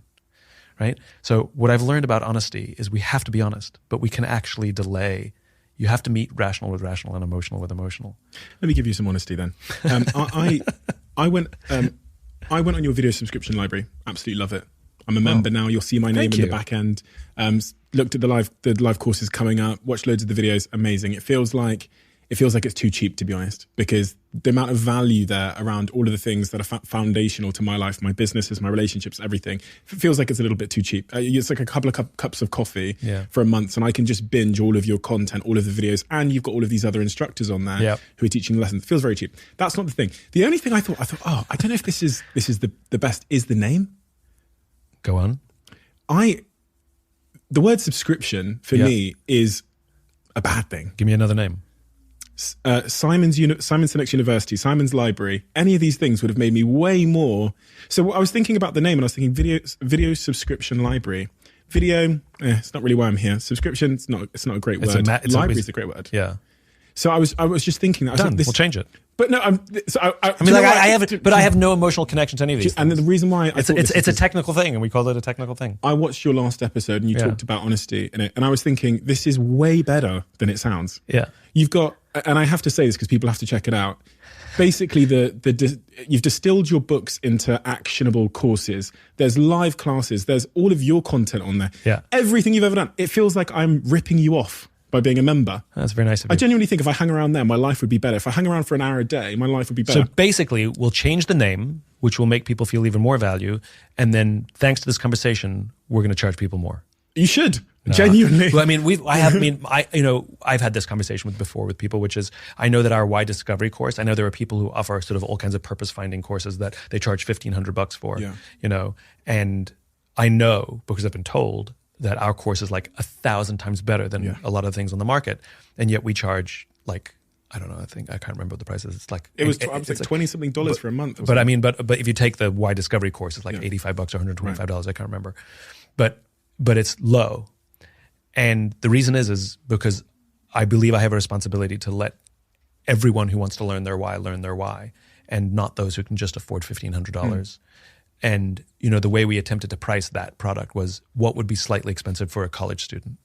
right? So what I've learned about honesty is we have to be honest, but we can actually delay. You have to meet rational with rational and emotional with emotional. Let me give you some honesty then. I went on your video subscription library. Absolutely love it. I'm a member now. You'll see my name in the back end. Looked at the live courses coming up. Watched loads of the videos. Amazing. It feels like it's too cheap, to be honest, because the amount of value there around all of the things that are foundational to my life, my businesses, my relationships, everything, it feels like it's a little bit too cheap. It's like a couple of cups of coffee for a month, and I can just binge all of your content, all of the videos, and you've got all of these other instructors on there who are teaching lessons. It feels very cheap. That's not the thing. The only thing I thought, oh, I don't know if this is the best, is the name. Go on. The word subscription for me is a bad thing. Give me another name. Simon Sinek's University, Simon's Library, any of these things would have made me way more. So I was thinking about the name, and I was thinking video subscription library. Video, it's not really why I'm here. Subscription, it's not a great word. Library is a great word. Yeah. So I was just thinking that. Done. We'll change it. But no, I have no emotional connection to any of these. And the reason why it's a technical thing, and we call it a technical thing. I watched your last episode, and you talked about honesty in it, and I was thinking this is way better than it sounds. Yeah, you've got, and I have to say this because people have to check it out. Basically, you've distilled your books into actionable courses. There's live classes. There's all of your content on there. Yeah, everything you've ever done. It feels like I'm ripping you off by being a member. That's very nice of you. I genuinely think if I hung around there, my life would be better. If I hung around for an hour a day, my life would be better. So basically, we'll change the name, which will make people feel even more value. And then thanks to this conversation, we're going to charge people more. You should. Genuinely. Well, I've had this conversation before with people, which is, I know that our Why Discovery course, I know there are people who offer sort of all kinds of purpose finding courses that they charge $1,500 for, and I know because I've been told that our course is like 1,000 times better than a lot of things on the market. And yet we charge like, I don't know, I can't remember what the price is. It's like, it was like $20-something for a month. But I mean, but if you take the Why Discovery course, it's like $85 or $125. I can't remember. But it's low. And the reason is because I believe I have a responsibility to let everyone who wants to learn their why, and not those who can just afford $1,500. And, the way we attempted to price that product was what would be slightly expensive for a college student.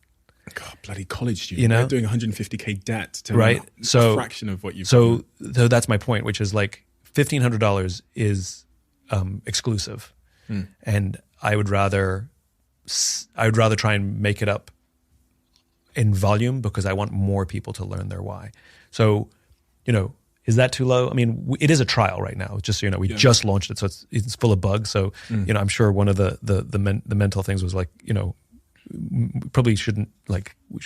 God, bloody college student. They're doing $150K debt to a fraction of what you've So that's my point, which is like $1,500 is exclusive. And I would rather try and make it up in volume because I want more people to learn their why. So, is that too low? I mean, it is a trial right now. Just so we just launched it, so it's full of bugs. So I'm sure one of the mental things was like, we should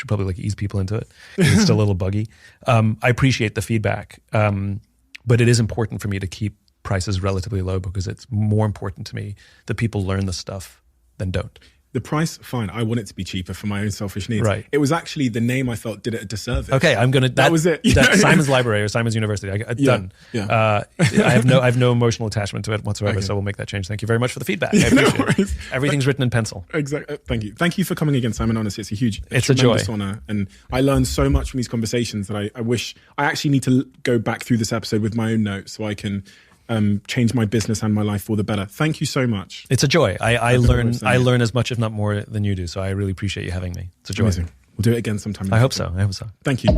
probably ease people into it. It's still a little buggy. I appreciate the feedback, but it is important for me to keep prices relatively low because it's more important to me that people learn the stuff than don't. The price, fine. I want it to be cheaper for my own selfish needs. Right. It was actually the name I felt did it a disservice. Okay, I'm gonna. That was it. Simon's Library or Simon's University. Done. Yeah. I have no emotional attachment to it whatsoever. Okay. So we'll make that change. Thank you very much for the feedback. I appreciate it. Everything's written in pencil. Exactly. Thank you. Thank you for coming again, Simon. Honestly, it's a joy, honor, and I learned so much from these conversations that I wish I actually need to go back through this episode with my own notes so I can change my business and my life for the better. Thank you so much. It's a joy. I learn as much, if not more, than you do. So I really appreciate you having me. It's a joy. Amazing. We'll do it again sometime. I hope so. Thank you.